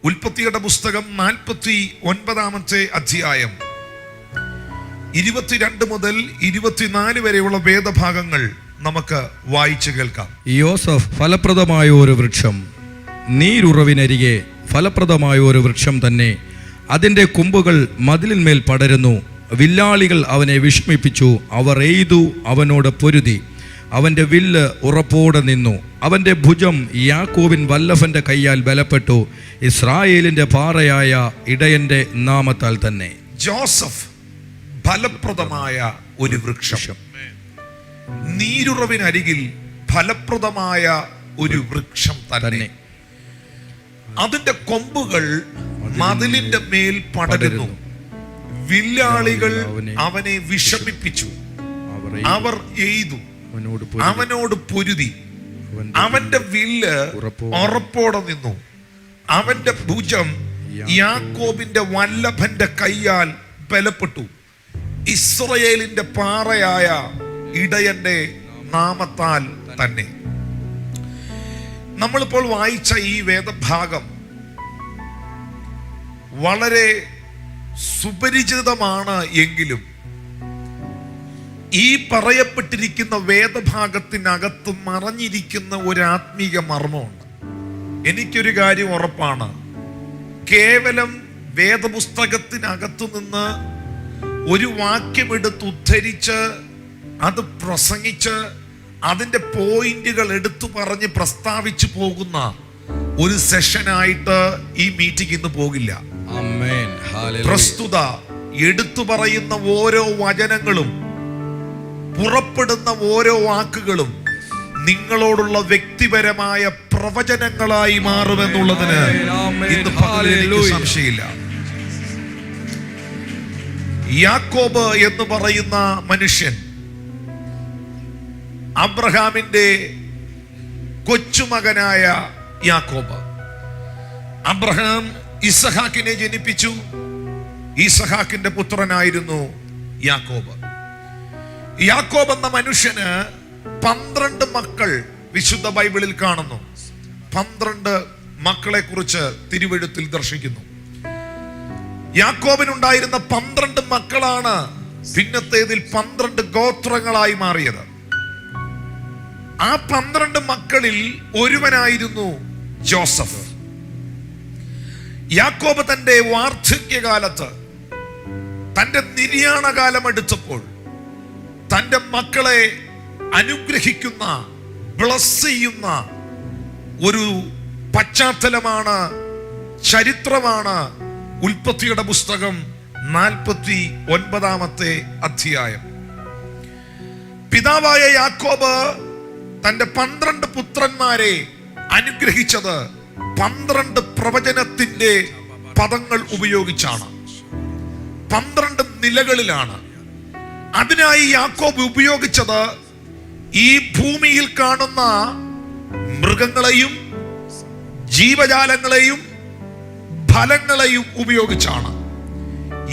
ഉൽപ്പത്തിയുടെ പുസ്തകം 49-ാമത്തെ അധ്യായം 22 മുതൽ 24 വരെയുള്ള വേദഭാഗങ്ങൾ നമുക്ക് വായിച്ചു കേൾക്കാം. യോസഫ് ഫലപ്രദമായ ഒരു വൃക്ഷം, നീരുറവിനരികെ ഫലപ്രദമായ ഒരു വൃക്ഷം തന്നെ. അതിൻ്റെ കൊമ്പുകൾ മതിലിന്മേൽ പടരുന്നു. വില്ലാളികൾ അവനെ വിഷമിപ്പിച്ചു. അവർ എയ്തു അവനോട് പൊരുതി. അവൻ്റെ വില്ല് ഉറപ്പോടെ നിന്നു. അവൻ്റെ ഭുജം യാക്കോബിൻ വല്ലഭൻ്റെ കയ്യാൽ ബലപ്പെട്ടു. ഇസ്രായേലിൻ്റെ പാറയായ ഇടയൻ്റെ നാമത്താൽ തന്നെ. ജോസഫ് ഫലപ്രദമായ ഒരു വൃക്ഷം, നീരുറവിനരികിൽ ഫലപ്രദമായ ഒരു വൃക്ഷം തന്നെ. അതിന്റെ കൊമ്പുകൾ മതിലിന്റെ മേൽ പടരുന്നു. വില്ലാളികൾ അവനെ വിഷമിപ്പിച്ചു. അവർ എയ്തു അവനോട് പൊരുതി. അവന്റെ വില്ല് ഉറപ്പോടെ നിന്നു. അവന്റെ ഭുജം യാക്കോബിന്റെ വല്ലഭന്റെ കയ്യാൽ ബലപ്പെട്ടു. ഇസ്രായേലിന്റെ പാറയായ ഇടയന്റെ നാമത്താൽ തന്നെ. നമ്മളിപ്പോൾ വായിച്ച ഈ വേദഭാഗം വളരെ സുപരിചിതമാണ് എങ്കിലും ഈ പറയപ്പെട്ടിരിക്കുന്ന വേദഭാഗത്തിനകത്ത് മറഞ്ഞിരിക്കുന്ന ഒരു ആത്മീക മർമ്മമുണ്ട്. എനിക്കൊരു കാര്യം ഉറപ്പാണ്, കേവലം വേദപുസ്തകത്തിനകത്തു നിന്ന് ഒരു വാക്യമെടുത്ത് ഉദ്ധരിച്ച് അത് പ്രസംഗിച്ച് അതിൻ്റെ പോയിന്റുകൾ എടുത്തു പറഞ്ഞ് പ്രസ്താവിച്ചു പോകുന്ന ഒരു സെഷനായിട്ട് ഈ മീറ്റിംഗ് ഇന്ന് പോകില്ല. പ്രസ്തുത എടുത്തു പറയുന്ന ഓരോ വചനങ്ങളും പുറപ്പെടുന്ന ഓരോ വാക്കുകളും നിങ്ങളോടുള്ള വ്യക്തിപരമായ പ്രവചനങ്ങളായി മാറുമെന്നുള്ളതിന് ഇന്ന് പകലിൽ സംശയമില്ല. യാക്കോബ് എന്ന് പറയുന്ന മനുഷ്യൻ അബ്രഹാമിന്റെ കൊച്ചുമകനായ യാക്കോബ്. അബ്രഹാം ഇസഹാക്കിനെ ജനിപ്പിച്ചു. ഇസഹാക്കിന്റെ പുത്രനായിരുന്നു യാക്കോബ്. യാക്കോബ് എന്ന മനുഷ്യന് 12 മക്കൾ വിശുദ്ധ ബൈബിളിൽ കാണുന്നു. 12 മക്കളെ കുറിച്ച് തിരുവെഴുത്തിൽ ദർശിക്കുന്നു. യാക്കോബിനുണ്ടായിരുന്ന 12 മക്കളാണ് പിന്നത്തേതിൽ 12 ഗോത്രങ്ങളായി മാറിയത്. ആ 12 മക്കളിൽ ഒരുവനായിരുന്നു ജോസഫ്. യാക്കോബ് തന്റെ വാർദ്ധക്യകാലത്ത്, തന്റെ നിര്യാണകാലം എടുത്തപ്പോൾ തന്റെ മക്കളെ അനുഗ്രഹിക്കുന്ന, ബ്ലസ് ചെയ്യുന്ന ഒരു പശ്ചാത്തലമാണ്, ചരിത്രമാണ് ഉൽപ്പത്തിയുടെ പുസ്തകം 49-ാമത്തെ അധ്യായം. പിതാവായ യാക്കോബ് തന്റെ 12 പുത്രന്മാരെ അനുഗ്രഹിച്ചത് 12 പ്രവചനത്തിന്റെ പദങ്ങൾ ഉപയോഗിച്ചാണ്. 12 നിലകളിലാണ്. അതിനായി യാക്കോബ് ഉപയോഗിച്ചത് ഈ ഭൂമിയിൽ കാണുന്ന മൃഗങ്ങളെയും ജീവജാലങ്ങളെയും ഫലങ്ങളെയും ഉപയോഗിച്ചാണ്.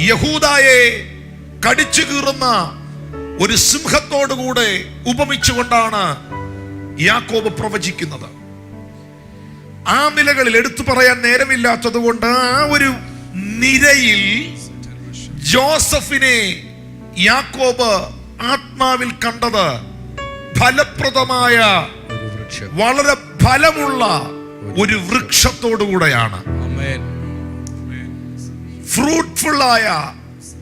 യഹൂദായെ കടിച്ചു കീറുന്ന ഒരു സിംഹത്തോടുകൂടെ ഉപമിച്ചുകൊണ്ടാണ് യാക്കോബ് പ്രവചിക്കുന്നത്. ആ നിലകളിൽ എടുത്തു പറയാൻ നേരമില്ലാത്തത് കൊണ്ട് ആ ഒരു നിരയിൽ ജോസഫിനെ യാക്കോബ് ആത്മാവിൽ കണ്ടത് ഫലപ്രദമായ, വളരെ ഫലമുള്ള ഒരു വൃക്ഷത്തോടുകൂടെയാണ്. ഫ്രൂട്ട്ഫുള്ളായ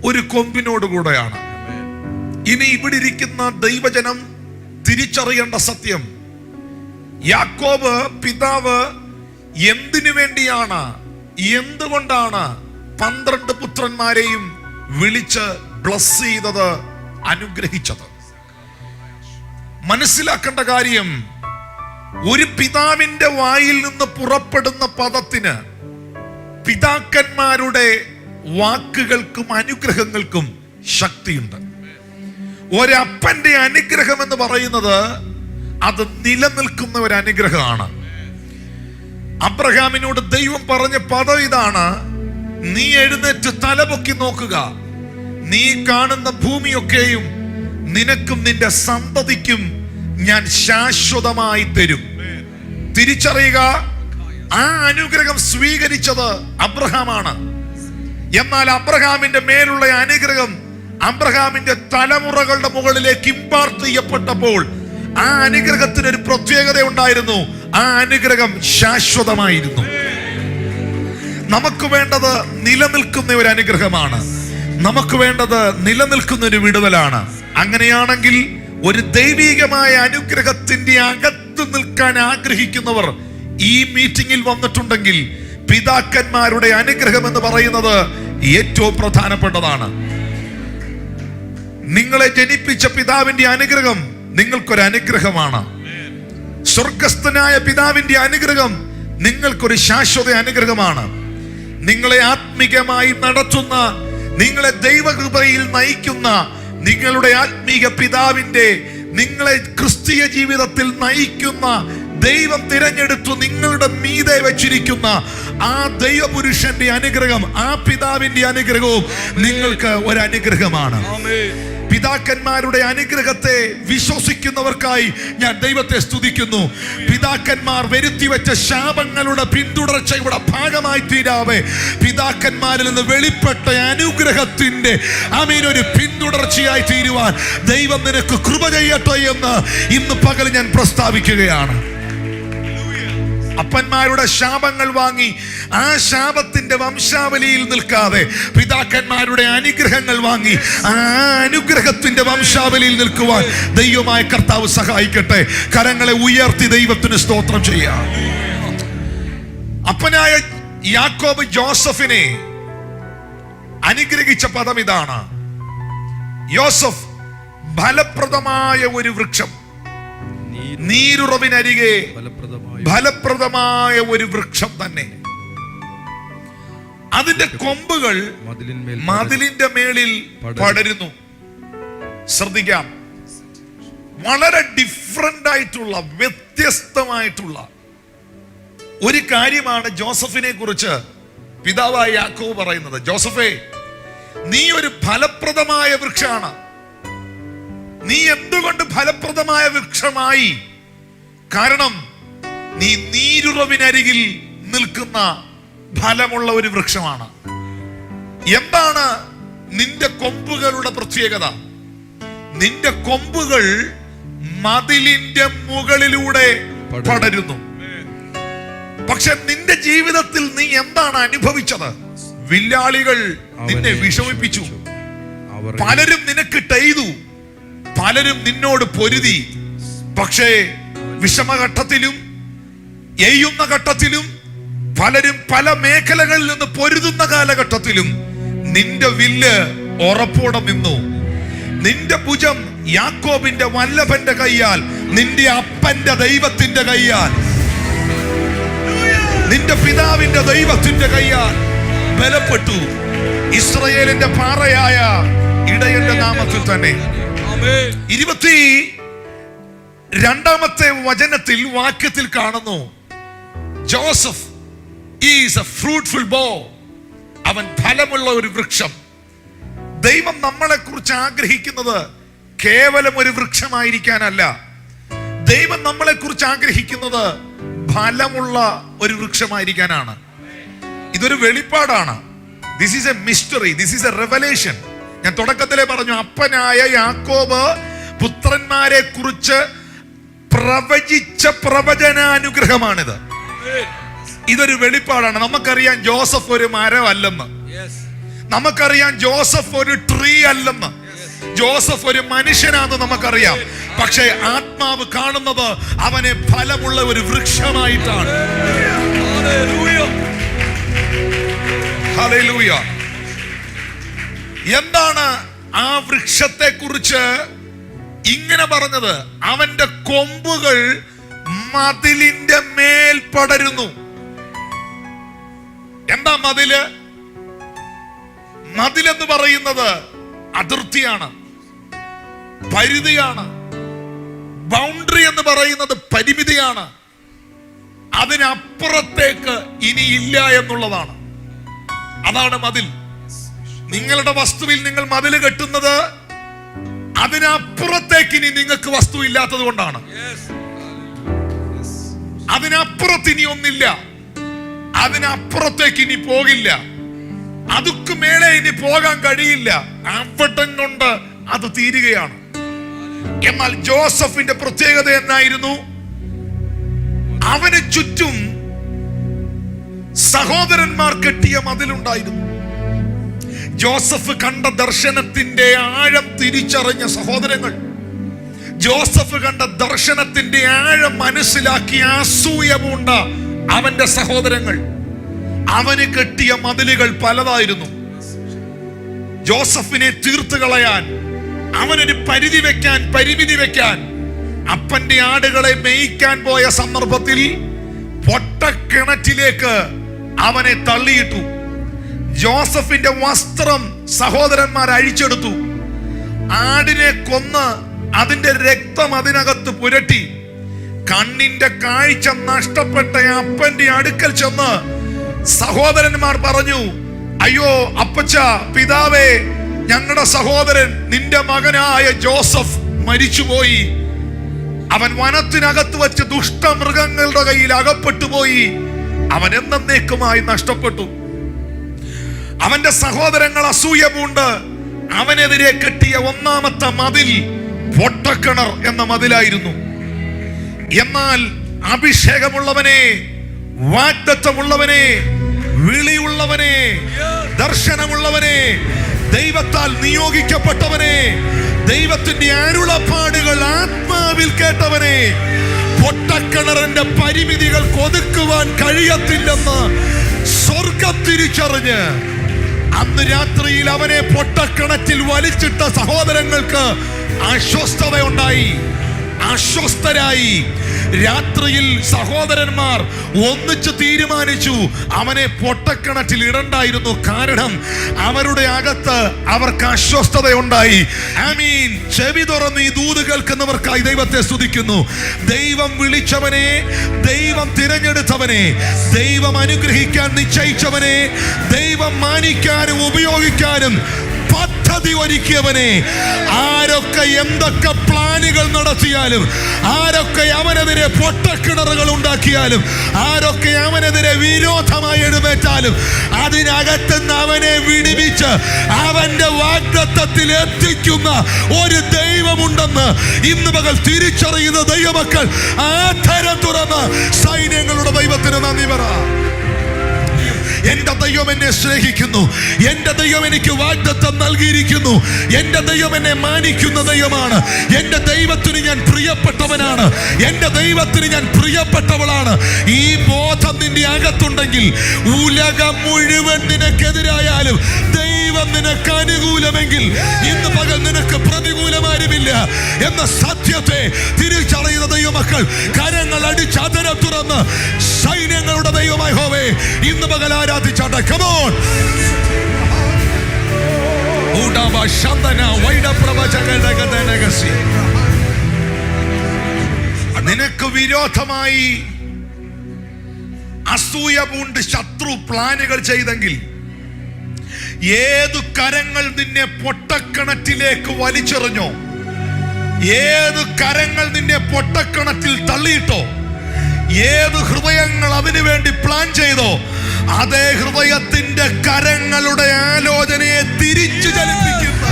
ഒരു കൊമ്പിനോടുകൂടെയാണ്. ഇനി ഇവിടെ ഇരിക്കുന്ന ദൈവജനം തിരിച്ചറിയേണ്ട സത്യം, യാക്കോബ് പിതാവ് എന്തിനു വേണ്ടിയാണ്, എന്തുകൊണ്ടാണ് 12 പുത്രന്മാരെയും വിളിച്ച് ബ്ലസ് ചെയ്തത്, അനുഗ്രഹിച്ചത്? മനസ്സിലാക്കേണ്ട കാര്യം, ഒരു പിതാവിന്റെ വായിൽ നിന്ന് പുറപ്പെടുന്ന പദത്തിന് പിതാക്കന്മാരുടെ വാക്കുകൾക്കും അനുഗ്രഹങ്ങൾക്കും ശക്തിയുണ്ട്. ഒരപ്പന്റെ അനുഗ്രഹം എന്ന് പറയുന്നത് അത് നിലനിൽക്കുന്ന ഒരു അനുഗ്രഹമാണ്. അബ്രഹാമിനോട് ദൈവം പറഞ്ഞ പദം ഇതാണ്: നീ എഴുന്നേറ്റ് തലപൊക്കി നോക്കുക, നീ കാണുന്ന ഭൂമിയൊക്കെയും നിനക്കും നിന്റെ സന്തതിക്കും ഞാൻ ശാശ്വതമായി തരും. തിരിച്ചറിയുക, ആ അനുഗ്രഹം സ്വീകരിച്ചത് അബ്രഹാമാണ്. എന്നാൽ അബ്രഹാമിന്റെ മേലുള്ള അനുഗ്രഹം അബ്രഹാമിന്റെ തലമുറകളുടെ മുകളിലേക്ക് ഇമ്പാർട്ട് ചെയ്യപ്പെട്ടപ്പോൾ ആ അനുഗ്രഹത്തിന് ഒരു പ്രത്യേകത ഉണ്ടായിരുന്നു. ആ അനുഗ്രഹം ശാശ്വതമായിരുന്നു. നമുക്ക് വേണ്ടത് നിലനിൽക്കുന്ന ഒരു അനുഗ്രഹമാണ്. നമുക്ക് വേണ്ടത് നിലനിൽക്കുന്ന ഒരു വിടുതലാണ്. അങ്ങനെയാണെങ്കിൽ ഒരു ദൈവികമായ അനുഗ്രഹത്തിന്റെ അകത്ത് നിൽക്കാൻ ആഗ്രഹിക്കുന്നവർ ഈ മീറ്റിംഗിൽ വന്നിട്ടുണ്ടെങ്കിൽ പിതാക്കന്മാരുടെ അനുഗ്രഹം എന്ന് പറയുന്നത് ഏറ്റവും പ്രധാനപ്പെട്ടതാണ്. നിങ്ങളെ ജനിപ്പിച്ച പിതാവിന്റെ അനുഗ്രഹം നിങ്ങൾക്കൊരു അനുഗ്രഹമാണ്. സ്വർഗസ്ഥനായ പിതാവിന്റെ അനുഗ്രഹം നിങ്ങൾക്കൊരു ശാശ്വത അനുഗ്രഹമാണ്. നിങ്ങളെ ആത്മീകമായി നടത്തുന്ന, നിങ്ങളെ ദൈവകൃപയിൽ നയിക്കുന്ന നിങ്ങളുടെ ആത്മീക പിതാവിന്റെ, നിങ്ങളെ ക്രിസ്തീയ ജീവിതത്തിൽ നയിക്കുന്ന, ദൈവം തിരഞ്ഞെടുത്തു നിങ്ങളുടെ മീതെ വെച്ചിരിക്കുന്ന ആ ദൈവപുരുഷന്റെ അനുഗ്രഹം, ആ പിതാവിന്റെ അനുഗ്രഹവും നിങ്ങൾക്ക് ഒരു അനുഗ്രഹമാണ്. പിതാക്കന്മാരുടെ അനുഗ്രഹത്തെ വിശ്വസിക്കുന്നവർക്കായി ഞാൻ ദൈവത്തെ സ്തുതിക്കുന്നു. പിതാക്കന്മാർ വരുത്തിവെച്ച ശാപങ്ങളുടെ പിന്തുടർച്ചയുടെ ഭാഗമായി തീരാതെ പിതാക്കന്മാരിൽ നിന്ന് വെളിപ്പെട്ട അനുഗ്രഹത്തിന്റെ ഒരു പിന്തുടർച്ചയായി തീരുവാൻ ദൈവം നിനക്ക് കൃപ ചെയ്യട്ടെ എന്ന് ഇന്ന് പകൽ ഞാൻ പ്രസ്താവിക്കുകയാണ്. അപ്പന്മാരുടെ ശാപങ്ങൾ വാങ്ങി ആ ശാപത്തിന്റെ വംശാവലിയിൽ നിൽക്കാതെ പിതാക്കന്മാരുടെ അനുഗ്രഹങ്ങൾ വാങ്ങി ആ അനുഗ്രഹത്തിന്റെ വംശാവലിയിൽ നിൽക്കുവാൻ ദൈവമായ കർത്താവ് സഹായിക്കട്ടെ. കരങ്ങളെ ഉയർത്തി ദൈവത്തിന് സ്തോത്രം ചെയ്യാം. അപ്പനായ യാക്കോബ് ജോസഫിനെ അനുഗ്രഹിച്ച പദം ഇതാണ്: യോസഫ് ഫലപ്രദമായ ഒരു വൃക്ഷം, നീരുറവിനരികെ ഫലപ്രദമായ ഒരു വൃക്ഷം തന്നെ. അതിന്റെ കൊമ്പുകൾ മതിലിന്റെ മേളിൽ പടരുന്നു. ശ്രദ്ധിക്കാം, വളരെ ഡിഫറന്റ് ആയിട്ടുള്ള, വ്യത്യസ്തമായിട്ടുള്ള ഒരു കാര്യമാണ് ജോസഫിനെ കുറിച്ച് പിതാവായ യാക്കോബ് പറയുന്നത്. ജോസഫേ, നീ ഒരു ഫലപ്രദമായ വൃക്ഷമാണ്. നീ എന്തുകൊണ്ട് ഫലപ്രദമായ വൃക്ഷമായി? കാരണം നീ നീരുറവിനരികിൽ നിൽക്കുന്ന ഫലമുള്ള ഒരു വൃക്ഷമാണ്. എന്താണ് നിന്റെ കൊമ്പുകളുടെ പ്രത്യേകത? നിന്റെ കൊമ്പുകൾ മതിലിന്റെ മുകളിലൂടെ പടരുന്നു. പക്ഷെ നിന്റെ ജീവിതത്തിൽ നീ എന്താണ് അനുഭവിച്ചത്? വില്ലാളികൾ നിന്നെ വിഷമിപ്പിച്ചു. പലരും നിനക്ക് ചെയ്തു, പലരും നിന്നോട് പൊരുതി. പക്ഷേ വിഷമഘട്ടത്തിലും എയ്യുന്ന ഘട്ടത്തിലും പലരും പല മേഖലകളിൽ നിന്ന് പൊരുതുന്ന കാലഘട്ടത്തിലും നിന്റെ വില്ല് ഉറപ്പോടെ നിന്നു. നിന്റെ ഭുജം യാക്കോബിന്റെ വല്ലഭന്റെ കയ്യാൽ, നിന്റെ അപ്പന്റെ ദൈവത്തിന്റെ കയ്യാൽ, നിന്റെ പിതാവിന്റെ ദൈവത്തിന്റെ കയ്യാൽ ബലപ്പെട്ടു. ഇസ്രായേലിന്റെ പാറയായ ഇടയന്റെ നാമത്തിൽ തന്നെ. 22-ാമത്തെ വചനത്തിൽ, വാക്യത്തിൽ കാണുന്നു, ജോസഫ് ഈസ് എ ഫ്രൂട്ട്ഫുൾ ബോ. അവൻ ഫലമുള്ള ഒരു വൃക്ഷം. ദൈവം നമ്മളെ കുറിച്ച് ആഗ്രഹിക്കുന്നത് കേവലം ഒരു വൃക്ഷമായിരിക്കാനല്ല. ദൈവം നമ്മളെ കുറിച്ച് ആഗ്രഹിക്കുന്നത് ഫലമുള്ള ഒരു വൃക്ഷമായിരിക്കാനാണ്. ഇതൊരു വെളിപ്പാടാണ്. This is a mystery, this is a revelation. ഞാൻ തുടക്കത്തിലേ പറഞ്ഞു, അപ്പനായ യാക്കോബ് പുത്രന്മാരെ കുറിച്ച് പ്രവചിച്ച പ്രവചനാനുഗ്രഹമാണിത്. ഇതൊരു വെളിപ്പാടാണ്. നമുക്കറിയാം ജോസഫ് ഒരു മരമല്ലെന്ന്, നമുക്കറിയാം ജോസഫ് ഒരു ട്രീ അല്ലെന്ന്, ജോസഫ് ഒരു മനുഷ്യനാണെന്ന് നമുക്കറിയാം. പക്ഷേ ആത്മാവ് കാണുന്നത് അവനെ ഫലമുള്ള ഒരു വൃക്ഷമായിട്ടാണ്. ഹല്ലേലൂയ. എന്താണ് ആ വൃക്ഷത്തെ കുറിച്ച് ഇങ്ങനെ പറഞ്ഞത്? അവന്റെ കൊമ്പുകൾ മതിലിന്റെ മേൽ പടരുന്നു. എന്താ മതില്? മതിലെന്ന് പറയുന്നത് അതിർത്തിയാണ്, പരിധിയാണ്. ബൗണ്ടറി എന്ന് പറയുന്നത് പരിമിതിയാണ്. അതിനപ്പുറത്തേക്ക് ഇനി ഇല്ല എന്നുള്ളതാണ്. അതാണ് മതിൽ. നിങ്ങളുടെ വസ്തുവിൽ നിങ്ങൾ മതിൽ കെട്ടുന്നത് അതിനപ്പുറത്തേക്ക് ഇനി നിങ്ങൾക്ക് വസ്തു ഇല്ലാത്തത് കൊണ്ടാണ്. അതിനപ്പുറത്ത് ഇനി ഒന്നില്ല. അതിനപ്പുറത്തേക്ക് ഇനി പോകില്ല, അതുക്ക് മേലെ ഇനി പോകാൻ കഴിയില്ല. അവിടം കൊണ്ട് അത് തീരുകയാണ്. എന്നാൽ ജോസഫിന്റെ പ്രത്യേകത എന്നായിരുന്നു? അവന് ചുറ്റും സഹോദരന്മാർ കെട്ടിയ മതിലുണ്ടായിരുന്നു. ജോസഫ് കണ്ട ദർശനത്തിന്റെ ആഴം തിരിച്ചറിഞ്ഞ സഹോദരങ്ങൾ, ജോസഫ് കണ്ട ദർശനത്തിന്റെ ആഴം മനസ്സിലാക്കി അസൂയ പൂണ്ട അവന്റെ സഹോദരങ്ങൾ, അവന് കെട്ടിയ മതിലുകൾ പലതായിരുന്നു. ജോസഫിനെ തീർത്തു കളയാൻ, അവനൊരു പരിമിതി വെക്കാൻ അപ്പന്റെ ആടുകളെ മേയ്ക്കാൻ പോയ സന്ദർഭത്തിൽ പൊട്ടക്കിണറ്റിലേക്ക് അവനെ തള്ളിയിട്ടു. ജോസഫിന്റെ വസ്ത്രം സഹോദരന്മാർ അഴിച്ചെടുത്തു. ആടിനെ കൊന്ന് അതിന്റെ രക്തം അതിനകത്ത് പുരട്ടി. കണ്ണിന്റെ കാഴ്ച നഷ്ടപ്പെട്ട അപ്പന്റെ അടുക്കൽ ചെന്ന് സഹോദരന്മാർ പറഞ്ഞു, അയ്യോ അപ്പച്ച, പിതാവേ, ഞങ്ങളുടെ സഹോദരൻ, നിന്റെ മകനായ ജോസഫ് മരിച്ചുപോയി. അവൻ വനത്തിനകത്ത് വെച്ച് ദുഷ്ടമൃഗങ്ങളുടെ കയ്യിൽ അകപ്പെട്ടുപോയി. അവൻ എന്നേക്കുമായി നഷ്ടപ്പെട്ടു. അവന്റെ സഹോദരങ്ങൾ അസൂയ പൂണ്ട് അവനെതിരെ കെട്ടിയ ഒന്നാമത്തെ മതിൽ പൊട്ടക്കിണർ എന്ന മതിലായിരുന്നു. എന്നാൽ അഭിഷേകമുള്ളവനെ, വാഗ്ദത്തമുള്ളവനെ, വിളിയുള്ളവനെ, ദർശനമുള്ളവനെ, ദൈവത്താൽ നിയോഗിക്കപ്പെട്ടവനെ, ദൈവത്തിന്റെ അരുളപ്പാടുകൾ ആത്മാവിൽ കേട്ടവനെ, പൊട്ടക്കിണറിന്റെ പരിമിതികൾ ഒതുക്കുവാൻ കഴിയത്തില്ലെന്ന് സ്വർഗം തിരിച്ചറിഞ്ഞ് അന്ന് രാത്രിയിൽ അവനെ പൊട്ടക്കിണറ്റിൽ വലിച്ചിട്ട സഹോദരങ്ങൾക്ക് അസ്വസ്ഥതയുണ്ടായി, അസ്വസ്ഥരായി. രാത്രിയിൽ സഹോദരന്മാർ ഒന്നിച്ച് തീരുമാനിച്ചു അവനെ പൊട്ടക്കിണറ്റിൽ ഇടണ്ടായിരുന്നു. കാരണം അവരുടെ അകത്ത് അവർക്ക് അസ്വസ്ഥതയുണ്ടായി. ആമീൻ. ചെവി തുറന്ന് ഈ ദൂത് കേൾക്കുന്നവർക്കായി ദൈവത്തെ സ്തുതിക്കുന്നു. ദൈവം വിളിച്ചവനെ, ദൈവം തിരഞ്ഞെടുത്തവനെ, ദൈവം അനുഗ്രഹിക്കാൻ നിശ്ചയിച്ചവനെ, ദൈവം മാനിക്കാനും ഉപയോഗിക്കാനും പദ്ധതി ഒരുക്കിയവനെ, ആരൊക്കെ എന്തൊക്കെ പ്ലാനുകൾ നടത്തിയാലും, ആരൊക്കെ അവനെതിരെ പൊട്ടക്കിണറുകൾ ഉണ്ടാക്കിയാലും, ആരൊക്കെ അവനെതിരെ വിരോധമായി എഴുന്നേറ്റാലും, അതിനകത്തുനിന്ന് അവനെ വിടുവിച്ച് അവന്റെ വാഗ്ദത്തത്തിൽ എത്തിക്കുന്ന ഒരു ദൈവമുണ്ടെന്ന് ഇന്ന് പകൽ തിരിച്ചറിയുന്ന ദൈവമക്കൾ ആധരം തുറന്ന് സൈന്യങ്ങളുടെ ദൈവത്തിന് നന്ദി പറ. എന്റെ ദൈവം എന്നെ സ്നേഹിക്കുന്നു, എന്റെ ദൈവം എനിക്ക് വാഗ്ദത്തം നൽകിയിരിക്കുന്നു, എന്റെ ദൈവം എന്നെ മാനിക്കുന്ന ദൈവമാണ്, എന്റെ ദൈവത്തിന് ഞാൻ പ്രിയപ്പെട്ടവനാണ്, എന്റെ ദൈവത്തിന് ഞാൻ പ്രിയപ്പെട്ടവളാണ്. ഈ ബോധം നിന്റെ അകത്തുണ്ടെങ്കിൽ ഉലകം മുഴുവൻ നിനക്കെതിരായാലും ദൈവം നിനക്ക് അനുകൂലമെങ്കിൽ ഇന്ന് പകൽ നിനക്ക് പ്രതികൂലമാരുമില്ല എന്ന സത്യത്തെ തിരിച്ചറിയുന്ന ദൈവമക്കൾ കരങ്ങൾ അടിച്ച് അതരം തുറന്ന് സൈന്യങ്ങളുടെ ദൈവമായ യഹോവേ ഇന്ന് പകൽ ആരാധിച്ചാട്ടെ. Come on. നിനക്ക് വിരോധമായി അസൂയ പൂണ്ട് ശത്രു പ്ലാനുകൾ ചെയ്തെങ്കിൽ, ഏതു കരങ്ങൾ നിന്നെ പൊട്ടക്കിണറ്റിലേക്ക് വലിച്ചെറിഞ്ഞോ, ഏതു കരങ്ങൾ നിന്നെ പൊട്ടക്കിണറ്റിൽ തള്ളിയിട്ടോ, ഏത് ഹൃദയങ്ങൾ അതിനു വേണ്ടി പ്ലാൻ ചെയ്തോ, അതേ ഹൃദയത്തിന്റെ കരങ്ങളുടെ ആലോചനയെ തിരിച്ചു ചലിപ്പിക്കുന്ന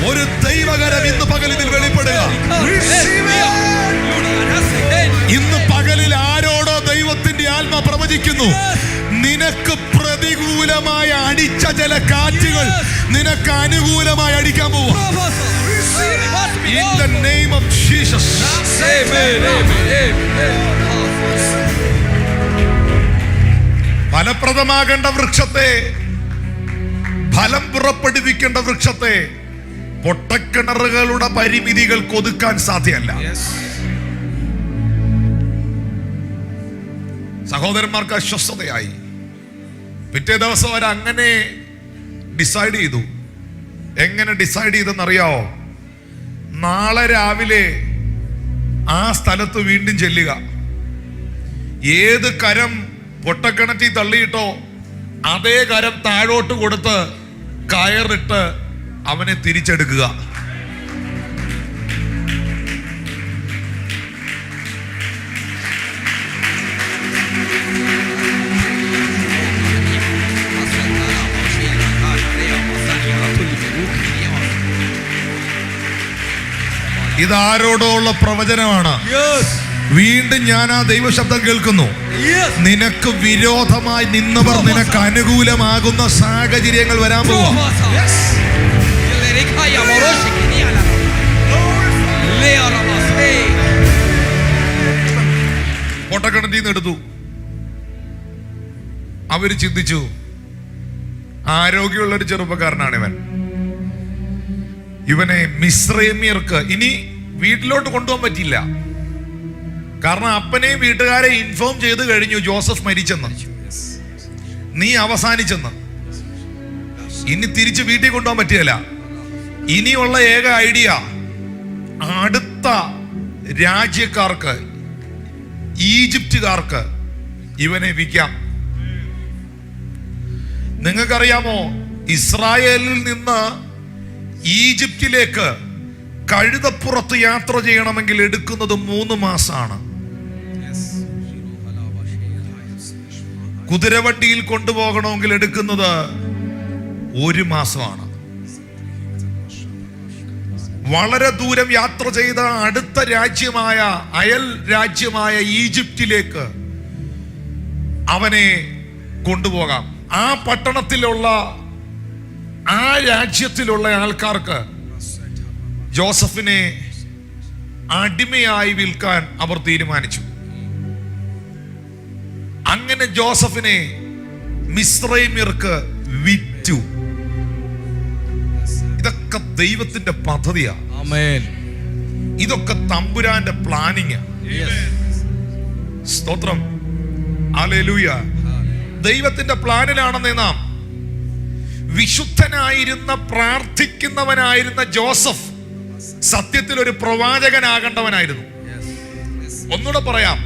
ഒരു ദൈവകരം ഇന്ന് പകൽ ഇതിൽ വെളിപ്പെടുക. ഇന്ന് പകലിൽ ആരോടോ ദൈവത്തിന്റെ ആത്മ പ്രവചിക്കുന്നു, നിനക്ക് പ്രതികൂലമായി അടിച്ച ചില കാറ്റുകൾ നിനക്ക് അനുകൂലമായി അടിക്കാൻ പോവാ. In the name of Jesus. ഫലപ്രദമാകേണ്ട വൃക്ഷത്തെ, ഫലം പുറപ്പെടുവിക്കേണ്ട വൃക്ഷത്തെ പൊട്ടക്കിണറുകളുടെ പരിമിതികൾ ഒതുക്കാൻ സാധ്യമല്ല. സഹോദരന്മാർക്ക് അസ്വസ്ഥതയായി. പിറ്റേ ദിവസം അവർ അങ്ങനെ ഡിസൈഡ് ചെയ്തു. എങ്ങനെ ഡിസൈഡ് ചെയ്തെന്നറിയാവോ? നാളെ രാവിലെ ആ സ്ഥലത്ത് വീണ്ടും ചെല്ലുക. ഏത് കരം പൊട്ടക്കിണറ്റിൽ തള്ളിയിട്ടോ അതേ കരം താഴോട്ട് കൊടുത്ത് കയറിട്ട് അവനെ തിരിച്ചെടുക്കുക. ഇതാരോടോ ഉള്ള പ്രവചനമാണ്. വീണ്ടും ഞാൻ ആ ദൈവശബ്ദം കേൾക്കുന്നു. നിനക്ക് വിരോധമായി നിന്നവർ നിനക്ക് അനുകൂലമാകുന്ന സാഹചര്യങ്ങൾ വരാൻ പോകും. പൊട്ടക്കിണറ്റിൽ നിന്ന് എടുത്തു. അവര് ചിന്തിച്ചു, ആരോഗ്യമുള്ള ഒരു ചെറുപ്പക്കാരനാണ് ഇവനെ മിസ്രൈമ്യർക്ക് ഇനി വീട്ടിലോട്ട് കൊണ്ടുപോകാൻ പറ്റില്ല. കാരണം അപ്പനെയും വീട്ടുകാരെ ഇൻഫോം ചെയ്ത് കഴിഞ്ഞു ജോസഫ് മരിച്ചെന്ന്, നീ അവസാനിച്ചെന്ന്. ഇനി തിരിച്ച് വീട്ടിൽ കൊണ്ടുപോകാൻ പറ്റിയല്ല. ഇനിയുള്ള ഏക ഐഡിയ അടുത്ത രാജ്യക്കാർക്ക്, ഈജിപ്തുകാർക്ക് ഇവനെ വിൽക്കാം. നിങ്ങൾക്കറിയാമോ, ഇസ്രായേലിൽ നിന്ന് ഈജിപ്തിലേക്ക് കഴുതപ്പുറത്ത് യാത്ര ചെയ്യണമെങ്കിൽ എടുക്കുന്നത് 3 മാസമാണ്. കുതിരവണ്ടിയിൽ കൊണ്ടുപോകണമെങ്കിൽ എടുക്കുന്നത് 1 മാസമാണ്. വളരെ ദൂരം യാത്ര ചെയ്ത അടുത്ത രാജ്യമായ, അയൽ രാജ്യമായ ഈജിപ്തിലേക്ക് അവനെ കൊണ്ടുപോകാം. ആ പട്ടണത്തിലുള്ള, ആ രാജ്യത്തിലുള്ള ആൾക്കാർക്ക് ജോസഫിനെ അടിമയായി വിൽക്കാൻ അവർ തീരുമാനിച്ചു. അങ്ങനെ ജോസഫിനെ മിസ്രൈമ്യർക്ക് വിറ്റു. ഇതൊക്കെ ദൈവത്തിന്റെ പദ്ധതിയാണ്. ഇതൊക്കെ തമ്പുരാന്റെ പ്ലാനിങ്. സ്തോത്രം, ഹല്ലേലൂയ. ദൈവത്തിന്റെ പ്ലാനിലാണെന്നേ നാം. വിശുദ്ധനായിരുന്ന, പ്രാർത്ഥിക്കുന്നവനായിരുന്ന ജോസഫ് സത്യത്തിൽ ഒരു പ്രവാചകനാകേണ്ടവനായിരുന്നു. ഒന്നുകൂടെ പറയാം,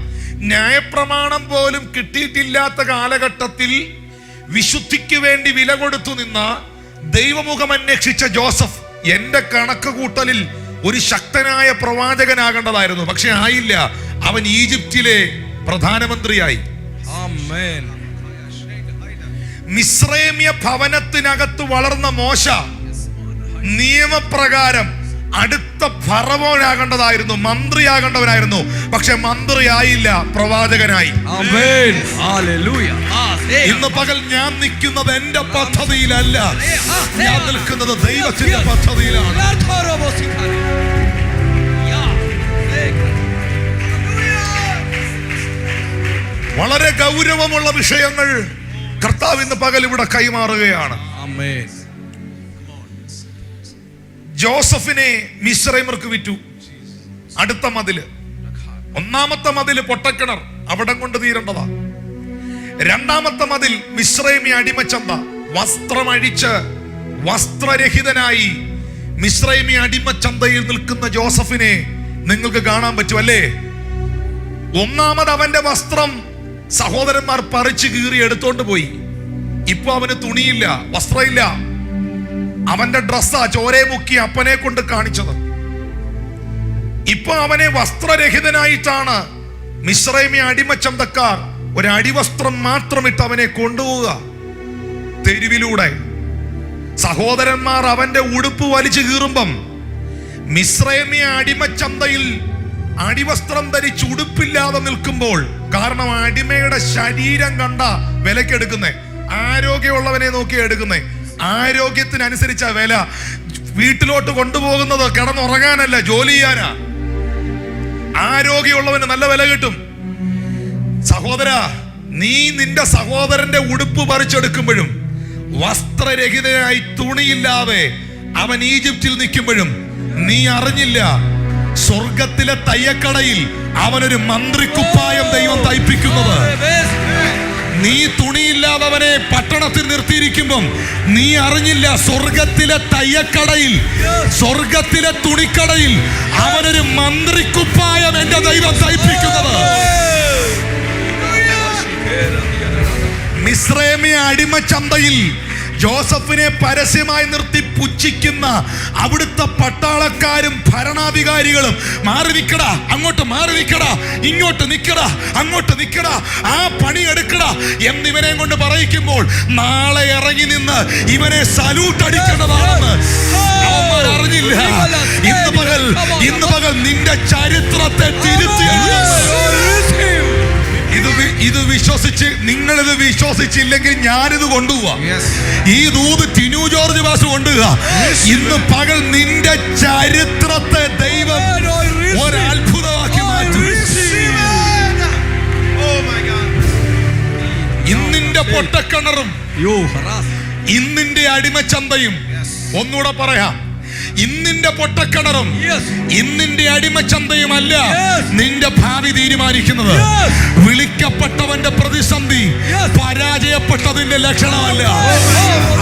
ന്യായപ്രമാണം പോലും കിട്ടിയിട്ടില്ലാത്ത കാലഘട്ടത്തിൽ വിശുദ്ധിക്ക് വേണ്ടി വില കൊടുത്തു നിന്ന, ദൈവമുഖം അന്വേഷിച്ച ജോസഫ് എന്റെ കണക്ക് കൂട്ടലിൽ ഒരു ശക്തനായ പ്രവാചകനാകേണ്ടതായിരുന്നു. പക്ഷെ ആയില്ല. അവൻ ഈജിപ്തിലെ പ്രധാനമന്ത്രിയായി. മിസ്രൈമ്യ ഭവനത്തിനകത്ത് വളർന്ന മോശ നിയമപ്രകാരം അടുത്ത ഫറവോനാകേണ്ടതായിരുന്നു, മന്ത്രിയാകേണ്ടവനായിരുന്നു. പക്ഷെ മന്ത്രിയായില്ല, പ്രവാചകനായി. ഇന്ന് പകൽ ഞാൻ നിൽക്കുന്നത് എന്റെ പദ്ധതിയിലല്ല, ഞാൻ നിൽക്കുന്നത് ദൈവത്തിന്റെ പദ്ധതിയിലാണ്. വളരെ ഗൗരവമുള്ള വിഷയങ്ങൾ കർത്താവ് ഇന്ന് പകൽ ഇവിടെ കൈമാറുകയാണ്. ജോസഫിനെ മിസ്രൈമ്യർക്ക് വിറ്റു. അടുത്ത മതില്, ഒന്നാമത്തെ മതില് പൊട്ടക്കിണർ, അവിടം കൊണ്ട് തീരേണ്ടതാ. രണ്ടാമത്തെ മതിൽ മിസ്രൈമ്യ അടിമച്ചന്ത. വസ്ത്രമഴിച്ച് വസ്ത്രരഹിതനായി മിസ്രൈമ്യ അടിമച്ചന്തയിൽ നിൽക്കുന്ന ജോസഫിനെ നിങ്ങൾക്ക് കാണാൻ പറ്റും അല്ലേ? ഒന്നാമത് അവന്റെ വസ്ത്രം സഹോദരന്മാർ പറിച്ചു കീറി എടുത്തോണ്ട് പോയി. ഇപ്പൊ അവന് തുണിയില്ല, വസ്ത്രമില്ല. അവന്റെ ഡ്രസ്സാ ചോരേ മുക്കി അപ്പനെ കൊണ്ട് കാണിച്ചത്. ഇപ്പൊ അവനെ വസ്ത്രരഹിതനായിട്ടാണ് മിസ്രൈമ്യ അടിമച്ചന്തക്കാർ ഒരു അടിവസ്ത്രം മാത്രം ഇട്ട് അവനെ കൊണ്ടുപോവുക തെരുവിലൂടെ. സഹോദരന്മാർ അവന്റെ ഉടുപ്പ് വലിച്ചു കീറുമ്പം മിസ്രൈമ്യ അടിമച്ചന്തയിൽ അടിവസ്ത്രം ധരിച്ച് ഉടുപ്പില്ലാതെ നിൽക്കുമ്പോൾ, കാരണം അടിമയുടെ ശരീരം കണ്ട വിലക്കെടുക്കുന്നേ, ആരോഗ്യമുള്ളവനെ നോക്കി എടുക്കുന്നേ, ആരോഗ്യത്തിനനുസരിച്ച വില. വീട്ടിലോട്ട് കൊണ്ടുപോകുന്നത് കിടന്നുറങ്ങാനല്ല, ജോലി ചെയ്യാനാ. ആരോഗ്യമുള്ളവന് നല്ല വില കിട്ടും. സഹോദര, നീ നിന്റെ സഹോദരന്റെ ഉടുപ്പ് പറിച്ചെടുക്കുമ്പോഴും, വസ്ത്രരഹിതനായി തുണിയില്ലാതെ അവൻ ഈജിപ്തിൽ നിൽക്കുമ്പോഴും നീ അറിഞ്ഞില്ല, സ്വർഗത്തിലെ തയ്യക്കടയിൽ അവനൊരു മന്ത്രിക്കുപ്പായം ദൈവം തയ്പ്പിക്കുന്നത്. നീ തുണിയില്ലാതവനെ പട്ടണത്തിൽ നിർത്തിയിരിക്കുമ്പം നീ അറിഞ്ഞില്ല, സ്വർഗത്തിലെ തയ്യക്കടയിൽ, സ്വർഗത്തിലെ തുണിക്കടയിൽ അവനൊരു മന്ത്രിക്കുപ്പായം എന്റെ ദൈവം തയ്പ്പിക്കുന്നത്. മിസ്രൈമ്യ അടിമച്ചന്തയിൽ ജോസഫിനെ പരസ്യമായി നിർത്തി പുച്ഛിക്കുന്ന അവിടുത്തെ പട്ടാളക്കാരും ഭരണാധികാരികളും, മാറി നിക്കടാ, അങ്ങോട്ട് മാറി നിക്കടാ, ഇങ്ങോട്ട് നിക്കടാ, അങ്ങോട്ട് നിക്കടാ, ആ പണി എടുക്കടാ എന്നിവനെ കൊണ്ട് പറയിക്കുമ്പോൾ നാളെ ഇറങ്ങി നിന്ന് ഇവനെ സല്യൂട്ട് അടിക്കേണ്ടതാണെന്ന് അവന്മാർ ഞാൻ അറിഞ്ഞില്ല. ഇന്ന് പകൽ നിന്റെ ചരിത്രത്തെ തിരുത്തി. ഇത് വിശ്വസിച്ച് നിങ്ങളിത് വിശ്വസിച്ചില്ലെങ്കിൽ ഞാനിത് കൊണ്ടുപോവാ. ഈ ദൂത് ടിനു ജോർജ് പാസ്റ്റർ കൊണ്ടുപോവാ. ഇന്ന് പകൽ നിന്റെ ചരിത്രത്തെ ദൈവം ഒരത്ഭുതമാക്കി മാറ്റും. ഇന്നിന്റെ പൊട്ടക്കിണറും ഇന്നിന്റെ അടിമച്ചന്തയും, ഒന്നുകൂടെ പറയാം, ഇന്നിന്റെ പൊട്ടക്കിണറും ഇന്നിന്റെ അടിമച്ചന്തയുമല്ല നിന്റെ ഭാവി തീരുമാനിക്കുന്നത്. വിളിക്കപ്പെട്ടവന്റെ പ്രതിസന്ധി പരാജയപ്പെട്ടതിന്റെ ലക്ഷണമല്ല,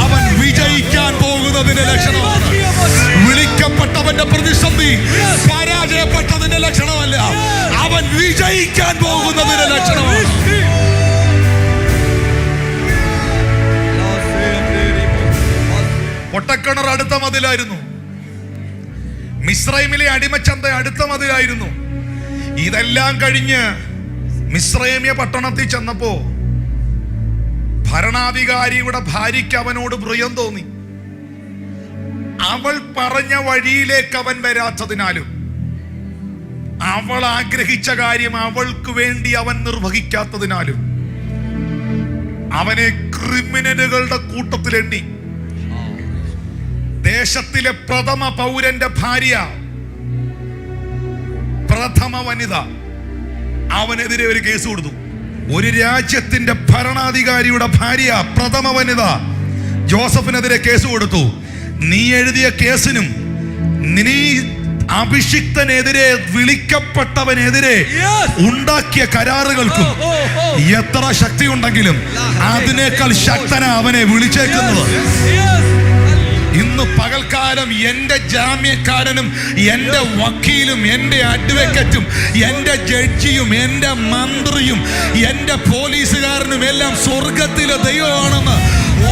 അവൻ വിജയിക്കാൻ പോകുന്നതിന്റെ ലക്ഷണമാണ്. വിളിക്കപ്പെട്ടവന്റെ പ്രതിസന്ധി പരാജയപ്പെട്ടതിന്റെ ലക്ഷണമല്ല, അവൻ വിജയിക്കാൻ പോകുന്നതിന്റെ ലക്ഷണമാണ്. പൊട്ടക്കിണർ അടുത്ത മതിലായിരുന്നു. മിസ്രൈമിലെ അടിമച്ചന്ത അടുത്ത മതിലായിരുന്നു. ഇതെല്ലാം കഴിഞ്ഞ് മിസ്രൈമ്യ പട്ടണത്തിൽ ചെന്നപ്പോ ഭരണാധികാരിയുടെ ഭാര്യയ്ക്ക് അവനോട് പ്രിയം തോന്നി. അവൾ പറഞ്ഞ വഴിയിലേക്ക് അവൻ വരാത്തതിനാലും അവൾ ആഗ്രഹിച്ച കാര്യം അവൾക്ക് വേണ്ടി അവൻ നിർവഹിക്കാത്തതിനാലും അവനെ ക്രിമിനലുകളുടെ കൂട്ടത്തിലെണ്ണി. ദേശത്തിലെ പ്രഥമ പൗരന്റെ ഭാര്യ, പ്രഥമ വനിത, അവനെതിരെ ഒരു കേസ് കൊടുത്തു. ഒരു രാജ്യത്തിന്റെ ഭരണാധികാരിയുടെ ഭാര്യ, പ്രഥമ വനിത ജോസഫിനെതിരെ കേസ് കൊടുത്തു. നീ എഴുതിയ കേസിനും നീ അഭിഷിക്തനെതിരെ, വിളിക്കപ്പെട്ടവനെതിരെ ഉണ്ടാക്കിയ കരാറുകൾക്കും എത്ര ശക്തി ഉണ്ടെങ്കിലും അതിനേക്കാൾ ശക്തനാ അവനെ വിളിച്ചേക്കുന്നത്. ഇന്ന് പകൽക്കാലം എന്റെ ജാമ്യക്കാരനും എന്റെ വക്കീലും എന്റെ അഡ്വക്കേറ്റും എന്റെ ജഡ്ജിയും എന്റെ മന്ത്രിയും എന്റെ പോലീസുകാരനും എല്ലാം സ്വർഗത്തിലെ ദൈവമാണെന്ന്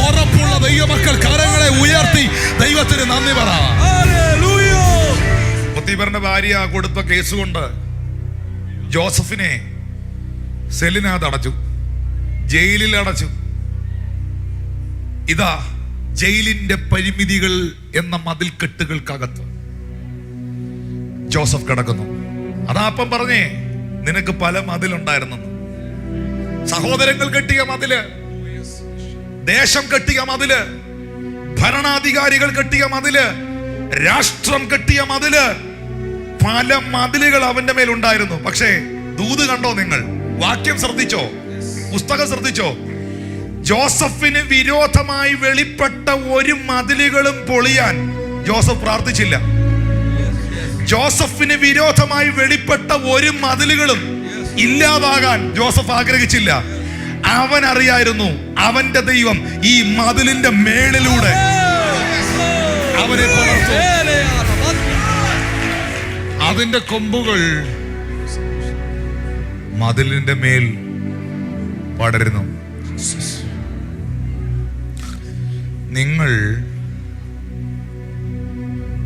ഉറപ്പുള്ള ദൈവമക്കൾ കരങ്ങളെ ഉയർത്തി ദൈവത്തിന് നന്ദി പറ. പൊത്തിഫറിന്റെ ഭാര്യ കൊടുത്ത കേസ് കൊണ്ട് ജോസഫിനെ സെല്ലിനകത്ത് അടച്ചു, ജയിലിൽ അടച്ചു. ഇതാ ജയിലിന്റെ പരിമിതികൾ എന്ന മതിൽക്കെട്ടുകൾക്കകത്ത് ജോസഫ് കിടക്കുന്നു. അതാ അപ്പം പറഞ്ഞേ, നിനക്ക് പല മതിലുണ്ടായിരുന്നു. സഹോദരങ്ങൾ കെട്ടിയ മതില്, ദേശം കെട്ടിയ മതില്, ഭരണാധികാരികൾ കെട്ടിയ മതില്, രാഷ്ട്രം കെട്ടിയ മതില്, പല മതിലുകൾ അവന്റെ മേലുണ്ടായിരുന്നു. പക്ഷേ ദൂത് കണ്ടോ നിങ്ങൾ? വാക്യം ശ്രദ്ധിച്ചോ? പുസ്തകം ശ്രദ്ധിച്ചോ? ജോസഫിന് വിരോധമായി വെളിപ്പെട്ട ഒരു മതിലുകളും പൊളിയാൻ ജോസഫ് പ്രാർത്ഥിച്ചില്ല. ജോസഫിന് വിരോധമായി വെളിപ്പെട്ട ഒരു മതിലുകളും ഇല്ലാതാകാൻ ജോസഫ് ആഗ്രഹിച്ചില്ല. അവൻ അറിയായിരുന്നു അവന്റെ ദൈവം ഈ മതിലിന്റെ മേളിലൂടെ അവനെ വളർത്തും. അതിന്റെ കൊമ്പുകൾ മതിലിന്റെ മേൽ പടരുന്നു. നിങ്ങൾ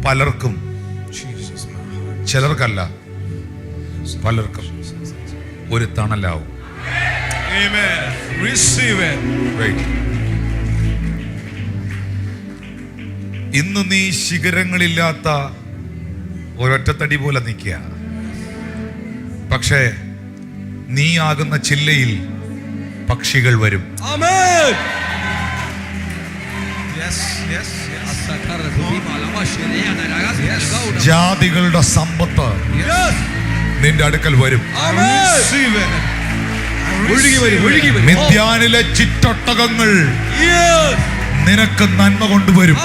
പലർക്കും, ചിലർക്കല്ല പലർക്കും ഒരു തണലാവും. ഇന്ന് നീ ശിഖരങ്ങളില്ലാത്ത ഒരൊറ്റത്തടി പോലെ നിൽക്കുക. പക്ഷേ നീ ആകുന്ന ചില്ലയിൽ പക്ഷികൾ വരും. ജാതികളുടെ സമ്പത്ത് നിന്റെ അടുക്കൽ വരും. മിദ്യാനിലെ ചിറ്റൊട്ടകങ്ങൾ നിനക്ക് നന്മ കൊണ്ടുവരും.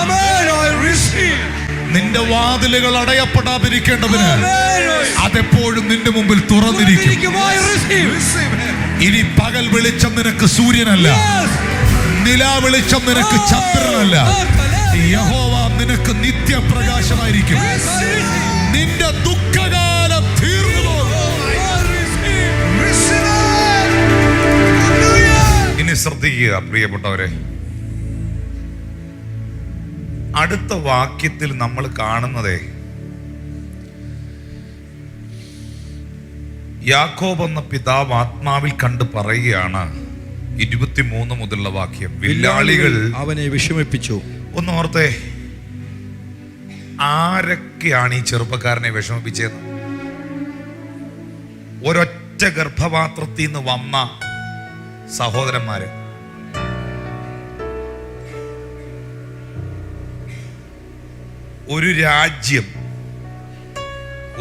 നിന്റെ വാതിലുകൾ അടയപ്പെടാതിരിക്കേണ്ടതിന് അതെപ്പോഴും നിന്റെ മുമ്പിൽ തുറന്നിരിക്കും. ഇനി പകൽ വെളിച്ചം നിനക്ക് സൂര്യനല്ല, നിലാ വെളിച്ചം നിനക്ക് ചന്ദ്രനല്ല. യഹോവ നിനക്ക് നിത്യപ്രകാശമായിരിക്കും. നിന്റെ ദുഃഖകാലം തീർന്നു പോകും. ഇനി ശ്രദ്ധിക്കുക പ്രിയപ്പെട്ടവരെ, അടുത്ത വാക്യത്തിൽ നമ്മൾ കാണുന്നതേ യാക്കോബ് എന്ന പിതാവ് ആത്മാവിൽ കണ്ട് പറയുകയാണ്. 23 മുതലുള്ള വാക്യം, വില്ലാളികൾ അവനെ വിഷമിപ്പിച്ചു. ഒന്ന് ഓർത്തേ, ആരൊക്കെയാണ് ഈ ചെറുപ്പക്കാരനെ വിഷമിപ്പിച്ചത്? ഒരൊറ്റ ഗർഭപാത്രത്തിൽ നിന്ന് വന്ന സഹോദരന്മാര്. ഒരു രാജ്യം,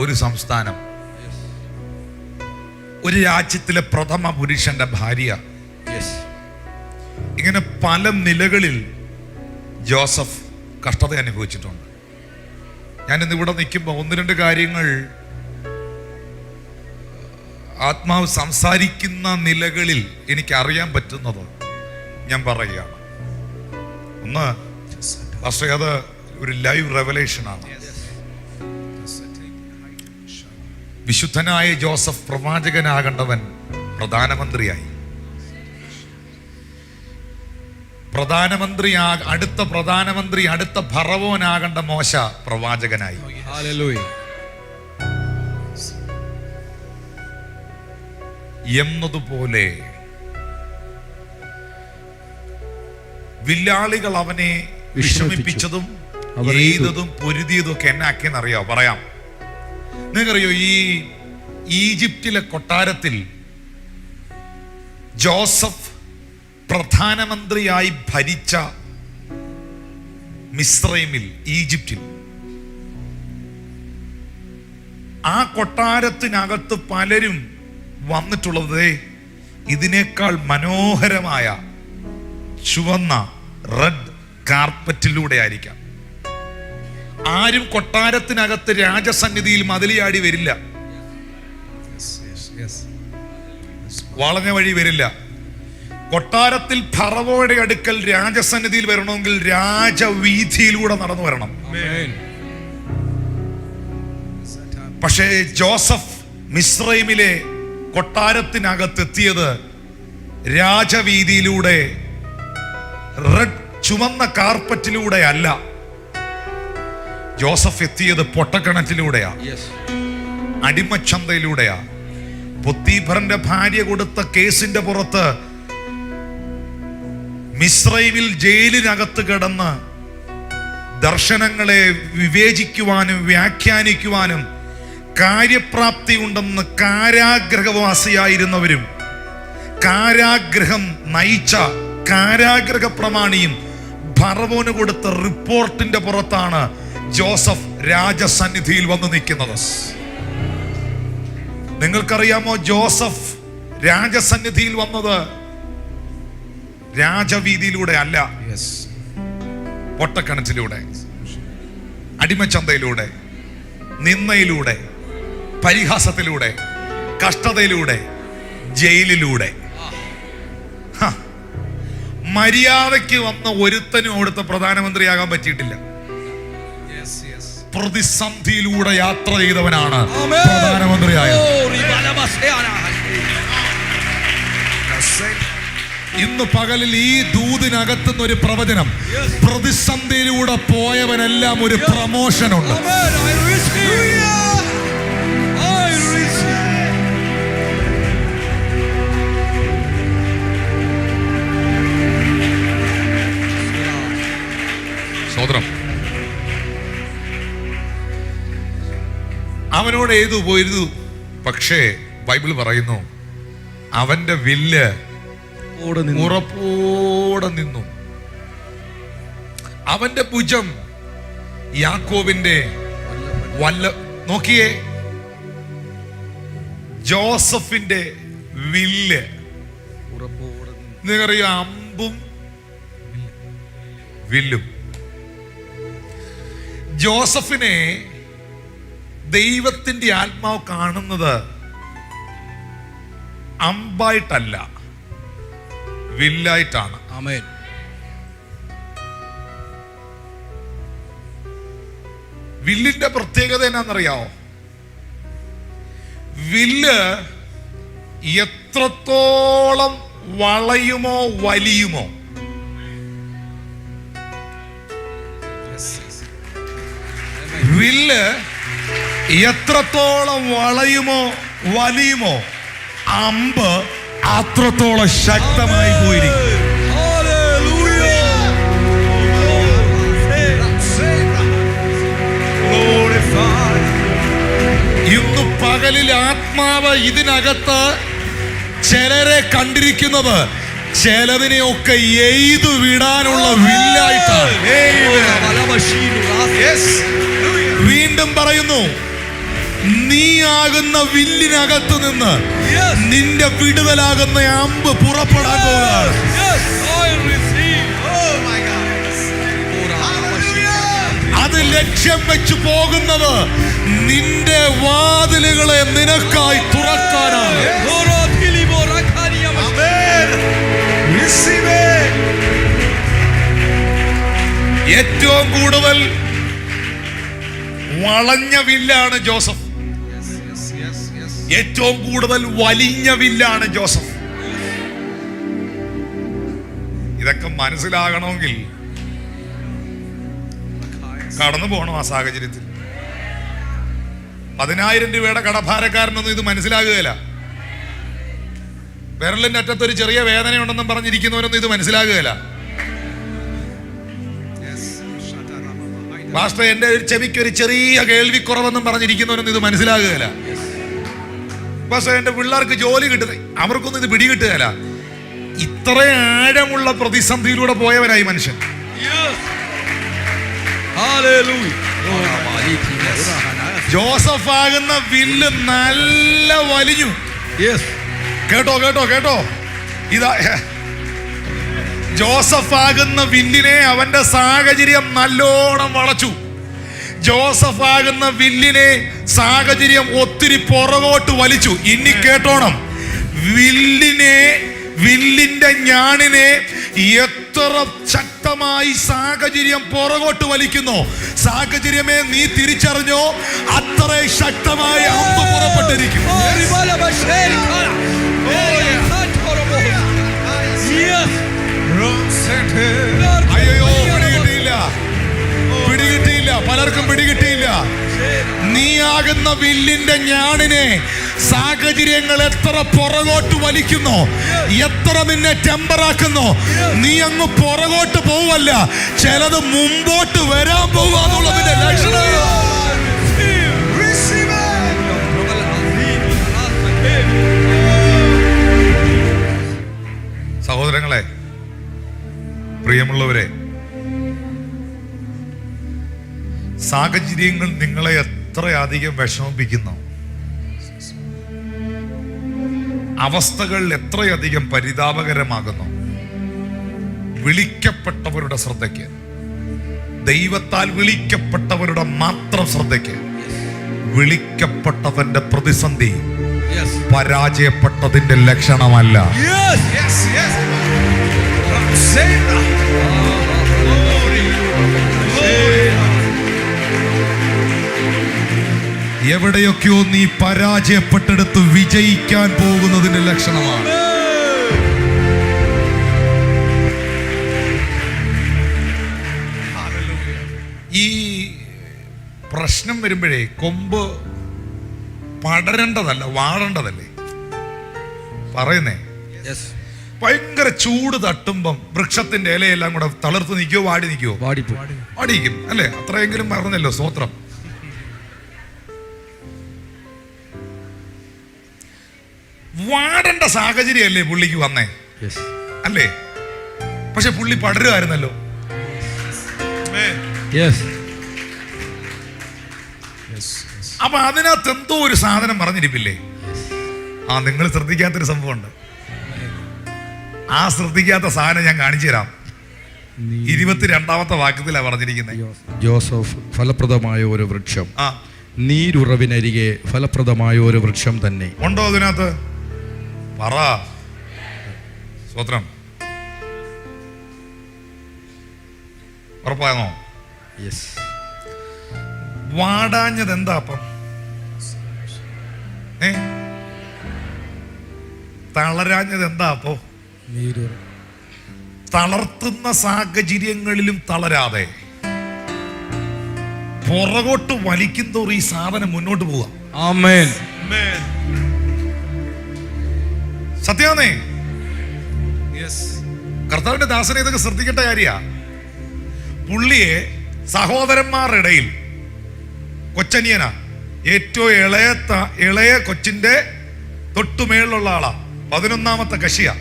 ഒരു സംസ്ഥാനം, ഒരു രാജ്യത്തിലെ പ്രഥമ പുരുഷന്റെ ഭാര്യ, ഇങ്ങനെ പല നിലകളിൽ ജോസഫ് കഷ്ടത അനുഭവിച്ചിട്ടുണ്ട്. ഞാനിന്ന് ഇവിടെ നിൽക്കുമ്പോൾ ഒന്ന് രണ്ട് കാര്യങ്ങൾ ആത്മാവ് സംസാരിക്കുന്ന നിലകളിൽ എനിക്ക് അറിയാൻ പറ്റുന്നത് ഞാൻ പറയുകയാണ്. ഒന്ന്, പക്ഷേ അത് ഒരു ലൈവ് റെവലേഷനാണ്. വിശുദ്ധനായ ജോസഫ് പ്രവാചകനാകേണ്ടവൻ പ്രധാനമന്ത്രിയായി. അടുത്ത പ്രധാനമന്ത്രി, അടുത്ത ഫറവോനാകേണ്ട മോശ പ്രവാചകനായി. എന്നതുപോലെ വില്ലാളികൾ അവനെ വിഷമിപ്പിച്ചതും എയ്തതും പൊരുതിയതും ഒക്കെ എന്നാക്കിയെന്നറിയോ? പറയാം. നിങ്ങൾക്കറിയോ, ഈ ഈജിപ്തിലെ കൊട്ടാരത്തിൽ ജോസഫ് പ്രധാനമന്ത്രിയായി ഭരിച്ച മിസ്രൈമിൽ, ഈജിപ്തിൽ, ആ കൊട്ടാരത്തിനകത്ത് പലരും വന്നിട്ടുള്ളത് ഇതിനേക്കാൾ മനോഹരമായ ചുവന്ന റെഡ് കാർപ്പറ്റിലൂടെ ആയിരിക്കാം. ആരും കൊട്ടാരത്തിനകത്ത് രാജസന്നിധിയിൽ മതിലിയാടി വരില്ല, വളഞ്ഞ വഴി വരില്ല. കൊട്ടാരത്തിൽ ഫറവോയുടെ അടുക്കൽ രാജസന്നിധിയിൽ വരണമെങ്കിൽ രാജവീഥിയിലൂടെ നടന്നു വരണം. പക്ഷേ ജോസഫ് മിസ്രൈമിലെ കൊട്ടാരത്തിനകത്തെത്തിയത് രാജവീതിയിലൂടെ, റെഡ് ചുവന്ന കാർപ്പറ്റിലൂടെ അല്ല. ജോസഫ് എത്തിയത് പൊട്ടക്കിണറ്റിലൂടെയാ, അടിമച്ചന്തയിലൂടെയാ. പൊത്തീഫറിന്റെ ഭാര്യ കൊടുത്ത കേസിന്റെ പുറത്ത് മിസ്രൈമിൽ ജയിലിനകത്ത് കിടന്ന് ദർശനങ്ങളെ വിവേചിക്കുവാനും വ്യാഖ്യാനിക്കുവാനും കാര്യപ്രാപ്തി ഉണ്ടെന്ന് കാരാഗ്രഹവാസിയായിരുന്നവരും കാരാഗ്രഹം നയിച്ച കാരാഗ്രഹ പ്രമാണിയും ഫറവോന് കൊടുത്ത റിപ്പോർട്ടിന്റെ പുറത്താണ് ജോസഫ് രാജസന്നിധിയിൽ വന്ന് നിൽക്കുന്നത്. നിങ്ങൾക്കറിയാമോ, ജോസഫ് രാജസന്നിധിയിൽ വന്നത് രാജവീതിയിലൂടെ അല്ല, പൊട്ടക്കിണറ്റിലൂടെ, അടിമച്ചന്തയിലൂടെ, നിന്ദയിലൂടെ, പരിഹാസത്തിലൂടെ, കഷ്ടതയിലൂടെ, ജയിലിലൂടെ. മര്യാദയ്ക്ക് വന്ന ഒരുത്തനും അവിടുത്തെ പ്രധാനമന്ത്രിയാകാൻ പറ്റിയിട്ടില്ല. പ്രതിസന്ധിയിലൂടെ യാത്ര ചെയ്തവനാണ് പ്രധാനമന്ത്രിയായത്. ഇന്ന് പകലിൽ ഈ ദൂതിനകത്തുന്ന ഒരു പ്രവചനം, പ്രതിസന്ധിയിലൂടെ പോയവനെല്ലാം ഒരു പ്രമോഷൻ ഉണ്ട്. സോദരം, അവനോട് എഴുതു പോയിരുന്നു. പക്ഷേ ബൈബിൾ പറയുന്നു അവന്റെ വില്ല് ഉറപ്പോടെ നിന്നു. അവന്റെ ഭുജം യാക്കോബിന്റെ നോക്കിയേ, ജോസഫിന്റെ വില്ല്. നിങ്ങൾക്കറിയാം, അമ്പും വില്ലും. ജോസഫിനെ ദൈവത്തിന്റെ ആത്മാവ് കാണുന്നത് അമ്പായിട്ടല്ല, വില്ലായിട്ടാണ്. ആമേൻ. വില്ലിന്റെ പ്രത്യേകത എന്നാന്നറിയാവോ? വില്ല് എത്രത്തോളം വളയുമോ വലിയുമോ, വില്ല് എത്രത്തോളം വളയുമോ വലിയുമോ, അമ്പ് അത്രത്തോളം ശക്തമായി പോയിരിക്കും. പകലിൽ ആത്മാവ് ഇതിനകത്ത് ചിലരെ കണ്ടിരിക്കുന്നത് ചിലതിനെയൊക്കെ എയ്തു വിടാനുള്ള വില്ലായിട്ടാണ്. വീണ്ടും പറയുന്നു, നീ ആകുന്ന വില്ലിനകത്ത് നിന്ന് നിന്റെ വിടുതലാകുന്ന അമ്പ് പുറപ്പെടാൻ പോകുകയാണ്. അത് ലക്ഷ്യം വെച്ച് പോകുന്നത് നിന്റെ വാതിലുകളെ നിനക്കായി തുറക്കാനാണ്. ഏറ്റവും കൂടുതൽ വളഞ്ഞ വില്ലാണ് ജോസഫ്. ഏറ്റവും കൂടുതൽ വലിഞ്ഞ വില്ലാണ് ജോസഫ്. ഇതൊക്കെ മനസ്സിലാകണമെങ്കിൽ കടന്നു പോകണം ആ സാഹചര്യത്തിൽ. 10,000 രൂപയുടെ കടഭാരക്കാരനൊന്നും ഇത് മനസ്സിലാകുകയില്ല. വിരലിന്റെ അറ്റത്തൊരു ചെറിയ വേദനയുണ്ടെന്നും പറഞ്ഞിരിക്കുന്നവരൊന്നും ഇത് മനസ്സിലാകുകയില്ല. പാസ്റ്റർ, എന്റെ ചെവിക്ക് ഒരു ചെറിയ കേൾവിക്കുറവെന്നും പറഞ്ഞിരിക്കുന്നവരൊന്നും ഇത് മനസ്സിലാകുകയില്ല. പാസ്റ്റർ, എന്റെ പിള്ളേർക്ക് ജോലി കിട്ടുന്ന അവർക്കൊന്നും ഇത് പിടികിട്ടുകയില്ല. ഇത്ര ആഴമുള്ള പ്രതിസന്ധിയിലൂടെ പോയവനായി മനുഷ്യൻ. ജോസഫ് ആകുന്ന വില്ല് നല്ല വലിഞ്ഞു. കേട്ടോ കേട്ടോ കേട്ടോ, ഇതാ ജോസഫ് ആകുന്ന വില്ലിനെ അവന്റെ സാഹചര്യം നല്ലോണം വളച്ചു. ജോസഫ് ആകുന്ന വില്ലിനെ സാഹചര്യം ഒത്തിരി പുറകോട്ട് വലിച്ചു. ഇനി കേട്ടോണം, വില്ലിന്റെ ഞാണിനെ എത്ര ശക്തമായി സാഹചര്യം പുറകോട്ട് വലിക്കുന്നു, സാഹചര്യമേ നീ തിരിച്ചറിഞ്ഞോ, അത്ര ശക്തമായി അമ്പ് പുറപ്പെട്ടിരിക്കും. അയ്യോ, പിടികിട്ടിയില്ല, പലർക്കും പിടികിട്ടിയില്ല. നീ ആകുന്ന വില്ലിന്റെ ഞാണിനെ സാഹചര്യങ്ങൾ എത്ര പുറകോട്ട് വലിക്കുന്നു, എത്ര നിന്നെ ടെമ്പറാക്കുന്നു. നീ അങ്ങ് പുറകോട്ട് പോവല്ല, ചിലത് മുമ്പോട്ട് വരാൻ പോവാന്നുള്ളതിന്റെ ലക്ഷണം. സഹോദരങ്ങളെ, പ്രിയമുള്ളവരെ, സാഹചര്യങ്ങൾ നിങ്ങളെ എത്രയധികം വിഷമിപ്പിക്കുന്നു, അവസ്ഥകൾ എത്രയധികം പരിതാപകരമാകുന്നു. വിളിക്കപ്പെട്ടവരുടെ ശ്രദ്ധയ്ക്ക്, ദൈവത്താൽ വിളിക്കപ്പെട്ടവരുടെ മാത്രം ശ്രദ്ധയ്ക്ക്, വിളിക്കപ്പെട്ടവന്റെ പ്രതിസന്ധി പരാജയപ്പെട്ടതിന്റെ ലക്ഷണമല്ല. എവിടെയൊക്കെയോ നീ പരാജയപ്പെട്ടെടുത്ത് വിജയിക്കാൻ പോകുന്നതിന്റെ ലക്ഷണമാണ്. ഈ പ്രശ്നം വരുമ്പോഴേ കൊമ്പ് പടരേണ്ടതല്ല, വാഴേണ്ടതല്ലേ പറയുന്നേ. ഭയങ്കര ചൂട് തട്ടുമ്പം വൃക്ഷത്തിന്റെ ഇലയെല്ലാം കൂടെ തളർത്ത് നിൽക്കുവോ, വാടി നിൽക്കുവോ? വാടിക്കും അല്ലേ? അത്രയെങ്കിലും പറഞ്ഞല്ലോ, സ്തോത്രം. വാടേണ്ട സാഹചര്യമല്ലേ പുള്ളിക്ക് വന്നേ, അല്ലേ? പക്ഷെ പുള്ളി പടരുമായിരുന്നല്ലോ. അപ്പൊ അതിനകത്ത് എന്തോ ഒരു സാധനം പറഞ്ഞിരിപ്പില്ലേ? നിങ്ങൾ ശ്രദ്ധിക്കാത്തൊരു സംഭവമുണ്ട്. ആ ശ്രദ്ധിക്കാത്ത സാധനം ഞാൻ കാണിച്ചു തരാം. 22ാമത്തെ വാക്യത്തിലാണ് പറഞ്ഞിരിക്കുന്നത്. ജോസഫ് ഫലപ്രദമായ ഒരു വൃക്ഷം, നീരുറവിനരികെ ഫലപ്രദമായ ഒരു വൃക്ഷം തന്നെ. ഉണ്ടോ അതിനകത്ത്? പറ. സ്വത്രം ഉറപ്പാണോ? വാടാഞ്ഞത് എന്താ അപ്പം? തളരാഞ്ഞത് എന്താ അപ്പോ? തളർത്തുന്ന സാഹചര്യങ്ങളിലും തളരാതെ പുറകോട്ട് വലിക്കുന്നതോറും ഈ സാധനം മുന്നോട്ട് പോവാം. ആമേൻ. സത്യാന്നേ. കർത്താവിന്റെ ദാസനെ ഇതൊക്കെ ശ്രദ്ധിക്കേണ്ട കാര്യ. പുള്ളിയെ സഹോദരന്മാരുടെ ഇടയിൽ കൊച്ചനിയനാ, ഏറ്റവും ഇളയ കൊച്ചിന്റെ തൊട്ടുമേളിലുള്ള ആളാ, 11ാമത്തെ കശിയാ.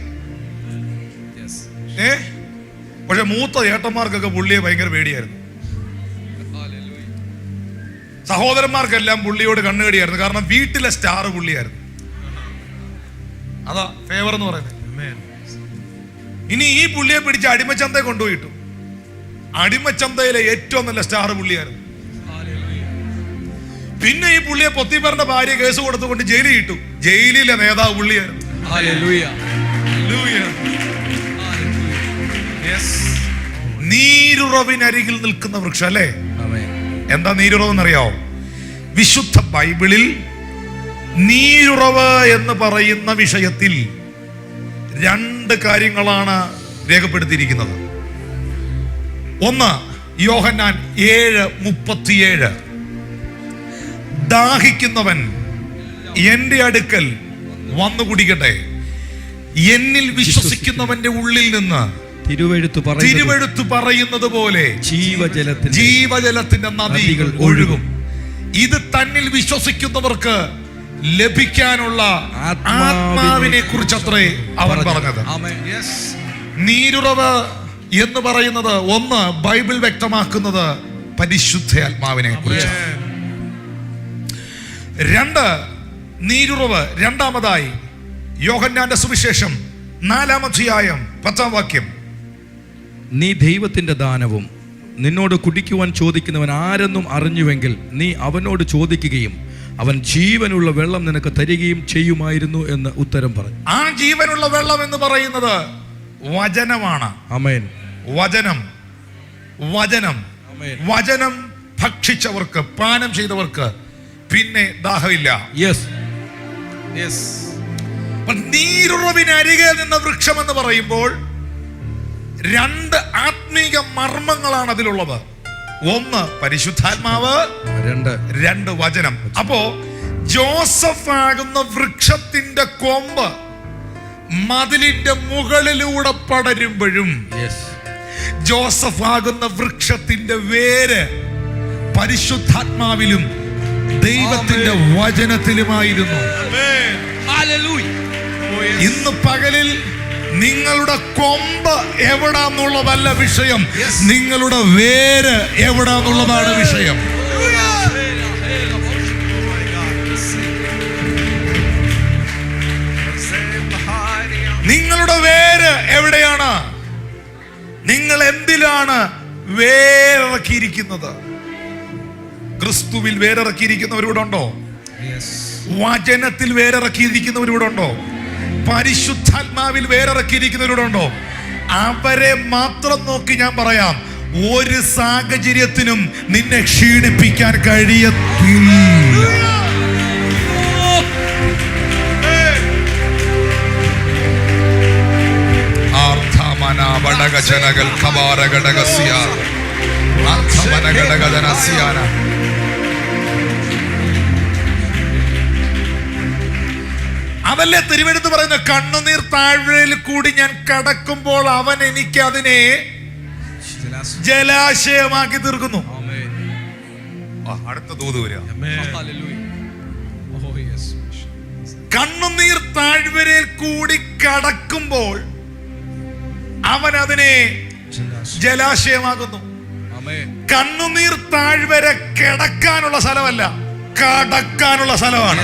പക്ഷെ മൂത്ത ചേട്ടന്മാർക്കൊക്കെ പുള്ളിയെ ഭയങ്കര പേടിയായിരുന്നു. സഹോദരന്മാർക്കെല്ലാം പുള്ളിയോട് കണ്ണുകടിയായിരുന്നു. കാരണം വീട്ടിലെ സ്റ്റാർ പുള്ളിയായിരുന്നു. അതാ ഫേവർ എന്ന് പറയുന്നത്. ഇനി ഈ പുള്ളിയെ പിടിച്ച് അടിമച്ചന്തയെ കൊണ്ടുപോയിട്ടു. അടിമച്ചന്തയിലെ ഏറ്റവും നല്ല സ്റ്റാർ പുള്ളിയായിരുന്നു. പിന്നെ ഈ പുള്ളിയെ പൊത്തിപ്പറിന്റെ ഭാര്യ കേസ് കൊടുത്തുകൊണ്ട് ജയിലിൽ ഇട്ടു. ജയിലിലെ നേതാവ് പുള്ളിയായിരുന്നു. നീരുറവിനരികിൽ നിൽക്കുന്ന വൃക്ഷം അല്ലേ? എന്താ നീരുറവ് എന്നറിയാവോ? വിശുദ്ധ ബൈബിളിൽ നീരുറവ് എന്ന് പറയുന്ന വിഷയത്തിൽ 2 കാര്യങ്ങളാണ് രേഖപ്പെടുത്തിയിരിക്കുന്നത്. ഒന്ന്, യോഹന്നാൻ 7:37, ദാഹിക്കുന്നവൻ എന്റെ അടുക്കൽ വന്നു കുടിക്കട്ടെ, എന്നിൽ വിശ്വസിക്കുന്നവന്റെ ഉള്ളിൽ നിന്ന് തിരുവെഴുത്ത് പറയുന്നത് പോലെ ജീവജലത്തിന്റെ നദികൾ ഒഴുകും. ഇത് തന്നിൽ വിശ്വസിക്കുന്നവർക്ക് ലഭിക്കാനുള്ള ആത്മാവിനെ കുറിച്ചത്രേ അവൻ പറഞ്ഞത്. നീരുറവ് എന്ന് പറയുന്നത് ഒന്ന്, ബൈബിൾ വ്യക്തമാക്കുന്നത് പരിശുദ്ധ ആത്മാവിനെ കുറിച്ച്. 2, നീരുറവ് രണ്ടാമതായി യോഹന്നാന്റെ സുവിശേഷം 4-ാം അധ്യായം 10-ാം വാക്യം, നീ ദൈവത്തിന്റെ ദാനവും നിന്നോട് കുടിക്കുവാൻ ചോദിക്കുന്നവൻ ആരെന്നും അറിഞ്ഞുവെങ്കിൽ നീ അവനോട് ചോദിക്കുകയും അവൻ ജീവനുള്ള വെള്ളം നിനക്ക് തരികയും ചെയ്യുമായിരുന്നു എന്ന് ഉത്തരം പറഞ്ഞു. ആ ജീവനുള്ള വെള്ളം എന്ന് പറയുന്നത് വചനമാണ്. ആമേൻ. വചനം ഭക്ഷിച്ചവർക്ക്, പാനം ചെയ്തവർക്ക് പിന്നെ ദാഹമില്ല. നീരുറവിനരികെ നിന്ന വൃക്ഷം എന്ന് പറയുമ്പോൾ 2 ആത്മീക മർമ്മങ്ങളാണ് അതിലുള്ളത്. ഒന്ന് പരിശുദ്ധാത്മാവ്, 2 വചനം. അപ്പോ ജോസഫ് ആകുന്ന വൃക്ഷത്തിന്റെ കൊമ്പ് മതിലിന്റെ മുകളിലൂടെ പടരുമ്പോഴും ജോസഫ് ആകുന്ന വൃക്ഷത്തിന്റെ വേര് പരിശുദ്ധാത്മാവിലും ദൈവത്തിന്റെ വചനത്തിലുമായിരുന്നു. ഇന്ന് പകലിൽ നിങ്ങളുടെ കൊമ്പ് എവിടാന്നുള്ളതല്ല വിഷയം, നിങ്ങളുടെ വേര് എവിടാന്നുള്ളതാണ് വിഷയം. നിങ്ങളുടെ വേര് എവിടെയാണ്? നിങ്ങൾ എന്തിലാണ് വേരിറക്കിയിരിക്കുന്നത്? ക്രിസ്തുവിൽ വേരിറക്കിയിരിക്കുന്നവരിവിടെ ഉണ്ടോ? വചനത്തിൽ വേരിറക്കിയിരിക്കുന്നവരിവിടെ ഉണ്ടോ? പരിശുദ്ധാത്മാവിൽ വേരിറക്കിയിരിക്കുന്നവരിവിടെ ഉണ്ടോ? അവരെ മാത്രം നോക്കി ഞാൻ പറയാം, ഒരു സാഹചര്യത്തിനും നിന്നെ ക്ഷീണിപ്പിക്കാൻ കഴിയത്തില്ല. അതല്ലേ തിരുവെഴുത്ത് പറയുന്ന, കണ്ണുനീർ താഴ്വരയിൽ കൂടി ഞാൻ കടക്കുമ്പോൾ അവൻ എനിക്ക് അതിനെ ജലാശയമാക്കി തീർക്കുന്നു. അടുത്ത ദൂത് വരിക. കണ്ണുനീർ താഴ്വരയിൽ കൂടി കടക്കുമ്പോൾ അവൻ അതിനെ ജലാശയമാകുന്നു. കണ്ണുനീർ താഴ്വര കിടക്കാനുള്ള സ്ഥലമല്ല, കടക്കാനുള്ള സ്ഥലമാണ്.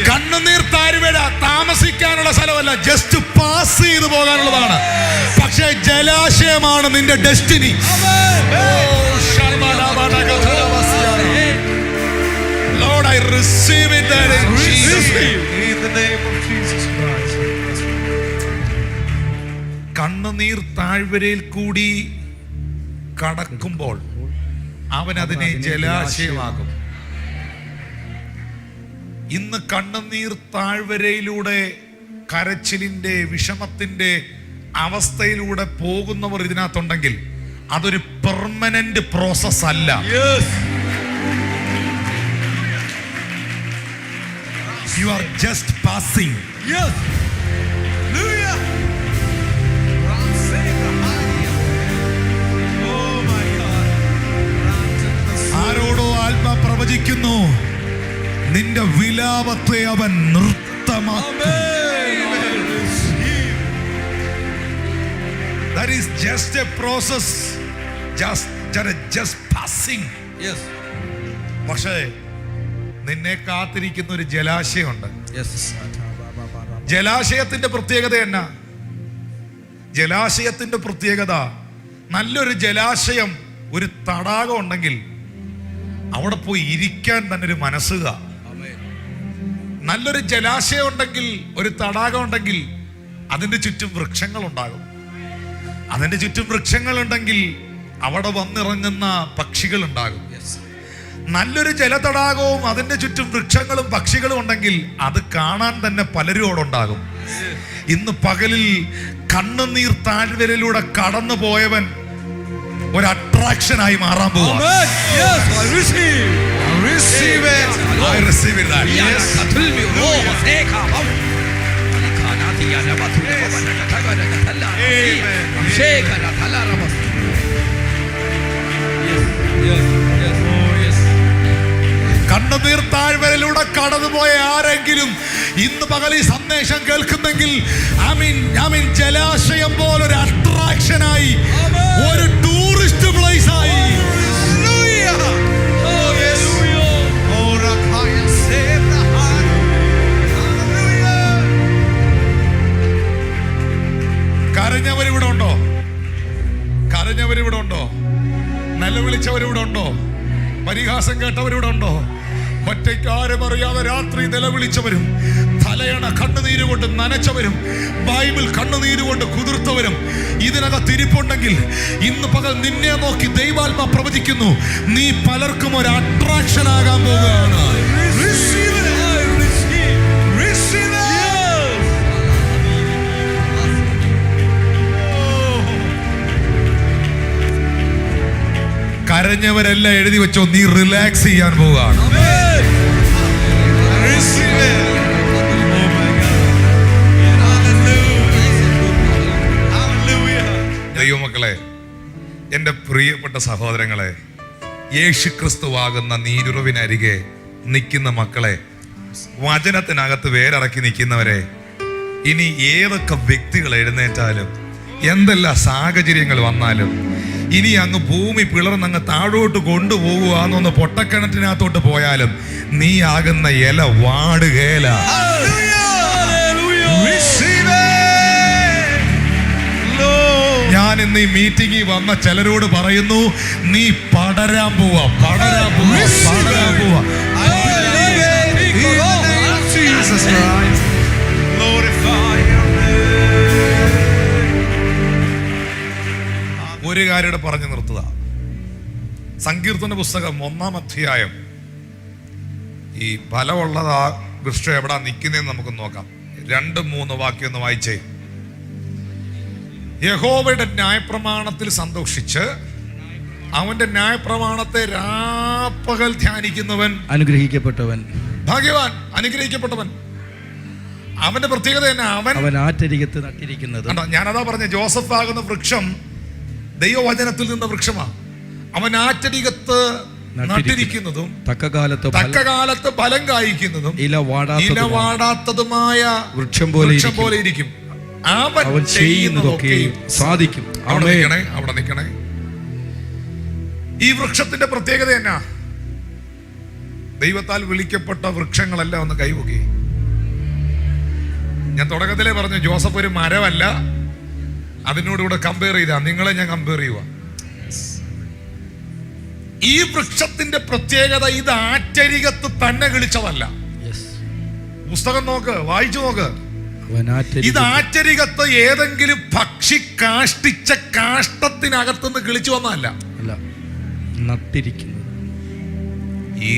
കണ്ണുനീർ താഴ്വര താമസിക്കാനുള്ള സ്ഥലമല്ല, ജസ്റ്റ് പാസ് ചെയ്തു പോകാനുള്ളതാണ്. പക്ഷേ ജലാശയമാണ് നിന്റെ destiny. Lord, I receive it in Jesus' name. In the name of Jesus Christ. കണ്ണുനീർ താഴ്വരയിൽ കൂടി കടക്കുമ്പോൾ അവൻ അതിനെ ജലാശയമാകും. ഇന്ന് കണ്ണുനീർ താഴ്വരയിലൂടെ കരച്ചിലിന്റെ, വിഷമത്തിന്റെ അവസ്ഥയിലൂടെ പോകുന്നവർ ഇതിനകത്തുണ്ടെങ്കിൽ അതൊരു പെർമനന്റ് പ്രോസസ് അല്ല. You are just passing. Yes. Hallelujah. ദൈവാത്മാ പ്രവചിക്കുന്നു, നിന്റെ വിലാപത്തെ അവൻ നൃത്തമാക്കും. That is just a process, just passing. Yes. പക്ഷേ നിന്നെ കാത്തിരിക്കുന്ന ഒരു ജലാശയമുണ്ട്. Yes. ജലാശയത്തിന്റെ പ്രത്യേകത എന്നാ? ജലാശയത്തിന്റെ പ്രത്യേകത, നല്ലൊരു ജലാശയം, ഒരു തടാകം ഉണ്ടെങ്കിൽ അവിടെ പോയി ഇരിക്കാൻ തന്നെ ഒരു മനസ്സുക. നല്ലൊരു ജലാശയം ഉണ്ടെങ്കിൽ, ഒരു തടാകം ഉണ്ടെങ്കിൽ അതിന്റെ ചുറ്റും വൃക്ഷങ്ങൾ ഉണ്ടാകും. അതിന്റെ ചുറ്റും വൃക്ഷങ്ങൾ ഉണ്ടെങ്കിൽ അവിടെ വന്നിറങ്ങുന്ന പക്ഷികൾ ഉണ്ടാകും. നല്ലൊരു ജലതടാകവും അതിന്റെ ചുറ്റും വൃക്ഷങ്ങളും പക്ഷികളും ഉണ്ടെങ്കിൽ അത് കാണാൻ തന്നെ പലരും അവിടെ ഉണ്ടാകും. ഇന്ന് പകലിൽ കണ്ണുനീർ താഴ്വരയിലൂടെ കടന്നു പോയവൻ ഒരു അട്രാക്ഷനായി മാറാൻ പോവാ. കണ്ണുനീർ താഴ്വരയിലൂടെ കടന്നുപോയ ആരെങ്കിലും ഇന്ന് പകൽ ഈ സന്ദേശം കേൾക്കുന്നെങ്കിൽ ജലാശയം പോലൊരു അട്രാക്ഷനായി, ഒരു ടൂറിസ്റ്റ് പ്ലേസ് ആയി. കരഞ്ഞവരിവിടെ ഉണ്ടോ? കരഞ്ഞവരിവിടെ ഉണ്ടോ? നിലവിളിച്ചവരിവിടെ ഉണ്ടോ? പരിഹാസം കേട്ടവരിവിടെ ഉണ്ടോ? ഒറ്റയ്ക്കാരും അറിയാതെ രാത്രി നിലവിളിച്ചവരും, തലയണ കണ്ണുനീര് കൊണ്ട് നനച്ചവരും, ബൈബിൾ കണ്ണുനീര് കൊണ്ട് കുതിർത്തവരും ഇതിനകത്ത് ഇരിപ്പുണ്ടെങ്കിൽ ഇന്ന് പകൽ നിന്നെ നോക്കി ദൈവാത്മാ പ്രവചിക്കുന്നു, നീ പലർക്കും ഒരു അട്രാക്ഷൻ ആകാൻ പോവുകയാണ്. കരഞ്ഞവരെല്ലാം എഴുതി വെച്ചോ, നീ റിലാക്സ് ചെയ്യാൻ പോവുകയാണ്. ദൈവമക്കളെ, എൻ്റെ പ്രിയപ്പെട്ട സഹോദരങ്ങളെ, യേശുക്രിസ്തുവാകുന്ന നീരുറവിനരികെ നിൽക്കുന്ന മക്കളെ, വചനത്തിനകത്ത് വേരിറക്കി നിൽക്കുന്നവരെ, ഇനി ഏതൊക്കെ വ്യക്തികൾ എഴുന്നേറ്റാലും, എന്തെല്ലാം സാഹചര്യങ്ങൾ വന്നാലും, ഇനി അങ്ങ് ഭൂമി പിളർന്നങ്ങ് താഴോട്ട് കൊണ്ടുപോകുവാന്നൊന്ന് പൊട്ടക്കിണറ്റിനകത്തോട്ട് പോയാലും നീ ആകുന്ന ഇല വാടുകേല. ഞാൻ ഇന്ന് ഈ മീറ്റിംഗിൽ വന്ന ചിലരോട് പറയുന്നു, നീ പടരാൻ പോവാ, പടരാൻ പോവാ, പടരാൻ പോവാ. ഒരു കാര്യം പറഞ്ഞു നിർത്തുക. സങ്കീർത്തന പുസ്തകം 1-ാം അധ്യായം, ഈ ഫലമുള്ളത് ആ വൃക്ഷം എവിടാ നിൽക്കുന്നതെന്ന് നമുക്ക് നോക്കാം. 2-3 വാക്യം ഒന്ന് വായിച്ചേ. യഹോവയുടെ ന്യായപ്രമാണത്തിൽ സന്തോഷിച്ച് അവന്റെ ന്യായപ്രമാണത്തെ രാപ്പകൽ ധ്യാനിക്കുന്നവൻ അനുഗ്രഹിക്കപ്പെട്ടവൻ, ഭാഗ്യവാൻ, അനുഗ്രഹിക്കപ്പെട്ടവൻ. അവന്റെ പ്രത്യേകത തന്നെ, അവൻ ആറ്റരികത്ത് നട്ടിരിക്കുന്നത്. ഞാനതാ പറഞ്ഞ, ജോസഫ് ആകുന്ന വൃക്ഷം ദൈവവചനത്തിൽ നിന്ന വൃക്ഷമാണ്. അവൻ ആറ്റരികത്ത് നട്ടിരിക്കുന്നതും തക്കകാലത്ത് ഫലം കായ്ക്കുന്നതും ഇല വാടാത്തതുമായ വൃക്ഷം പോലെ ഇരിക്കും. അവൻ ചെയ്യുന്നതൊക്കെ സാധിക്കും. അവിടെ നിൽക്കണേ. ഈ വൃക്ഷത്തിന്റെ പ്രത്യേകത എന്നാ? ദൈവത്താൽ വിളിക്കപ്പെട്ട വൃക്ഷങ്ങളെല്ലാം ഒന്ന് കൈപൊക്കി. ഞാൻ തുടക്കത്തിലേ പറഞ്ഞു, ജോസഫ് ഒരു മരമല്ല. അതിനോടുകൂടെ കമ്പയർ ചെയ്താ, നിങ്ങളെ ഞാൻ കമ്പയർ ചെയ്യുക. ഈ വൃക്ഷത്തിന്റെ പ്രത്യേകത, ഇത് ആറ്റരികത്ത് തന്നെ കിളിച്ചതല്ല. പുസ്തകം നോക്ക്, വായിച്ചു നോക്ക്. ഇത് ആറ്റരികത്ത് ഏതെങ്കിലും പക്ഷി കാഷ്ടിച്ച കാഷ്ടത്തിനകത്തുനിന്ന് കിളിച്ചു വന്നതല്ല, നട്ടിരിക്കുന്നത്.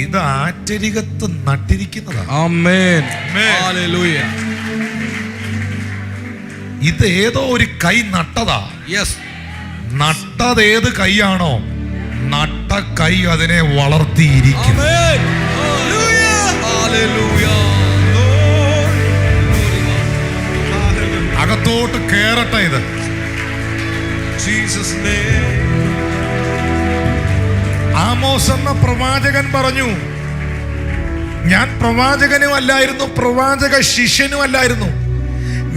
ഇത് ആറ്റരികത്ത് നട്ടിരിക്കുന്നതാണ്. ആമേൻ, ഹല്ലേലൂയ. ഇത് ഏതോ ഒരു കൈ നട്ടതാ. നട്ടത് ഏത് കൈയാണോ, നട്ട കൈ അതിനെ വളർത്തിയിരിക്കും. അകത്തോട്ട് കേറട്ടെ ഇത്. ആമോസ് എന്ന പ്രവാചകൻ പറഞ്ഞു, ഞാൻ പ്രവാചകനും അല്ലായിരുന്നു, പ്രവാചക ശിഷ്യനുമല്ലായിരുന്നു,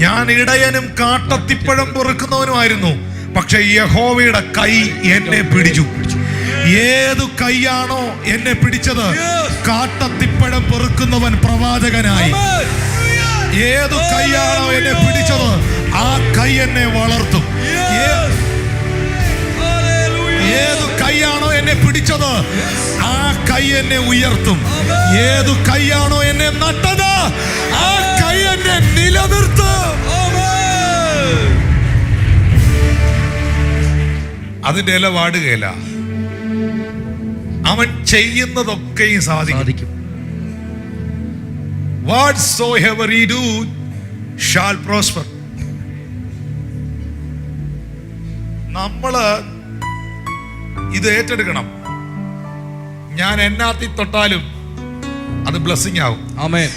ഞാൻ ഇടയനും കാട്ടത്തിപ്പഴം പൊറുക്കുന്നവനുമായിരുന്നു. പക്ഷെ യഹോവയുടെ കൈ എന്നെ പിടിച്ചു. ഏതു കൈയാണോ എന്നെ പിടിച്ചത്, കാട്ടത്തിപ്പഴം പൊറുക്കുന്നവൻ പ്രവാചകനായി. ഏതു കൈയാണോ എന്നെ പിടിച്ചത്, ആ കൈ എന്നെ വളർത്തും. ഏതു കൈയാണോ എന്നെ പിടിച്ചത്, ആ കൈ എന്നെ ഉയർത്തും. ഏതു കൈയാണോ എന്നെ നട്ടത്, ആ കൈ എന്നെ നിലനിർത്തും. അതിന്റെ ഇല വാടുകയില്ല. അവൻ ചെയ്യുന്നതൊക്കെയും സാധിക്കും. Whatsoever he do shall prosper. നമ്മള് ഇത് ഏറ്റെടുക്കണം. ഞാൻ എന്നാത്തി തൊട്ടാലും അത് ബ്ലെസ്സിങ് ആവും. ആമേൻ.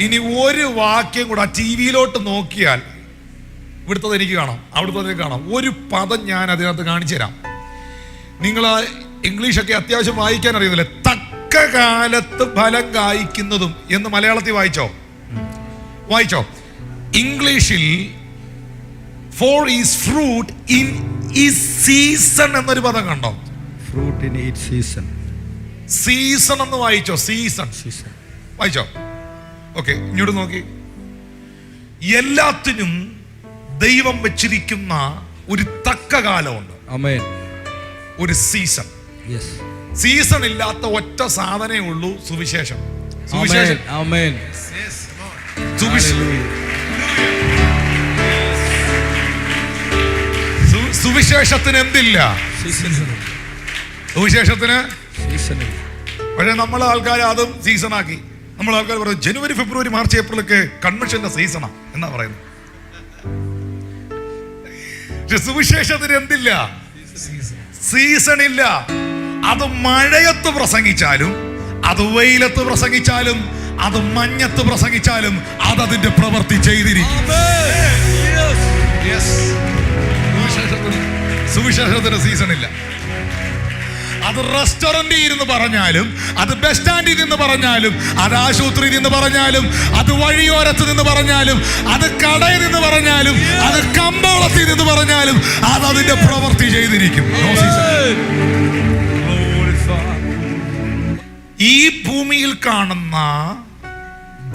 ഇനി ഒരു വാക്യം കൂടെ ആ ടിവിയിലോട്ട് നോക്കിയാൽ, ഇവിടുത്തത് എനിക്ക് കാണാം, അവിടുത്തെ കാണാം, ഒരു പദം ഞാൻ അതിനകത്ത് കാണിച്ചു തരാം. നിങ്ങൾ ഇംഗ്ലീഷൊക്കെ അത്യാവശ്യം വായിക്കാൻ അറിയുന്നില്ലേ? തക്ക കാലത്ത് ഫലം കായ്ക്കുന്നതും എന്ന് മലയാളത്തിൽ വായിച്ചോ? ഇംഗ്ലീഷിൽ for is fruit in is season എന്നൊരു പദം കണ്ടോ? Fruit in each season. Season എന്ന് വായിച്ചോ? സീസൺ വായിച്ചോ? ഓക്കെ, ഇങ്ങോട്ട് നോക്കി. എല്ലാത്തിനും ദൈവം വെച്ചിരിക്കുന്ന ഒരു തക്ക കാലമുണ്ട്. ആമേൻ. ഒരു സീസൺ. സീസൺ ഇല്ലാത്ത ഒറ്റ സാധനമേ ഉള്ളൂ, സുവിശേഷം. ആമേൻ. സുവിശേഷത്തിന് എന്തില്ല? സുവിശേഷത്തിന്. പക്ഷെ നമ്മളെ ആൾക്കാർ അതും സീസണാക്കി. നമ്മളെ ആൾക്കാർ പറയും ജനുവരി, ഫെബ്രുവരി, മാർച്ച്, ഏപ്രിലൊക്കെ കൺവെൻഷന്റെ സീസണാ എന്നാ പറയുന്നത്. പക്ഷെ സുവിശേഷത്തിന് എന്തില്ല? സീസൺ ഇല്ല. അത് മഴയത്ത് പ്രസംഗിച്ചാലും, അത് വെയിലത്ത് പ്രസംഗിച്ചാലും, അത് മഞ്ഞത്ത് പ്രസംഗിച്ചാലും, അതതിന്റെ പ്രവൃത്തി ചെയ്തിരിക്കും. സുവിശേഷത്തിന് സീസൺ ഇല്ല. അത് റെസ്റ്റോറന്റിൽ ഇരുന്ന് പറഞ്ഞാലും, അത് ബസ് സ്റ്റാൻഡിൽ നിന്ന് പറഞ്ഞാലും, അത് ആശുപത്രിയിൽ നിന്ന് പറഞ്ഞാലും, അത് വഴിയോരത്ത് നിന്ന് പറഞ്ഞാലും, അത് കടയിൽ നിന്ന് പറഞ്ഞാലും, അത് കമ്പോളത്തിൽ നിന്ന് പറഞ്ഞാലും, അത് അതിന്റെ പ്രവൃത്തി ചെയ്തിരിക്കും. ഈ ഭൂമിയിൽ കാണുന്ന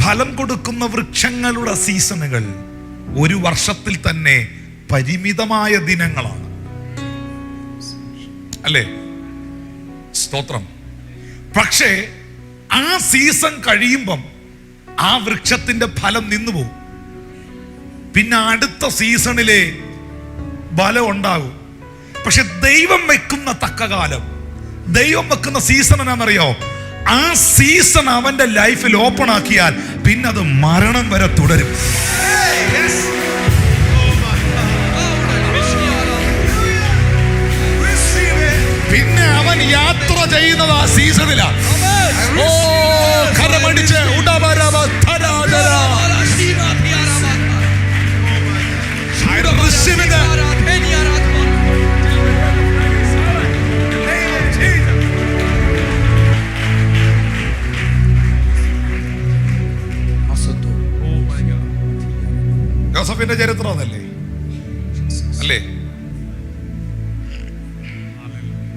ഫലം കൊടുക്കുന്ന വൃക്ഷങ്ങളുടെ സീസണുകൾ ഒരു വർഷത്തിൽ തന്നെ പരിമിതമായ ദിനങ്ങളാണ്, അല്ലേ? സ്തോത്രം. പക്ഷേ ആ സീസൺ കഴിയുമ്പം ആ വൃക്ഷത്തിന്റെ ഫലം നിന്നുപോകും. പിന്നെ അടുത്ത സീസണിലെ ഫലം ഉണ്ടാകും. പക്ഷെ ദൈവം വെക്കുന്ന തക്കകാലം, ദൈവം വെക്കുന്ന സീസൺ എന്നാണെന്നറിയോ? ആ സീസൺ അവന്റെ ലൈഫിൽ ഓപ്പൺ ആക്കിയാൽ പിന്നെ അത് മരണം വരെ തുടരും. പിന്നെ അവൻ യാത്ര ചെയ്യുന്നത് ആ സീസണിലാണ്. ഓ കരമടിച്ച് ജോസഫിന്റെ ചരിത്രം അതല്ലേ? അല്ലേ?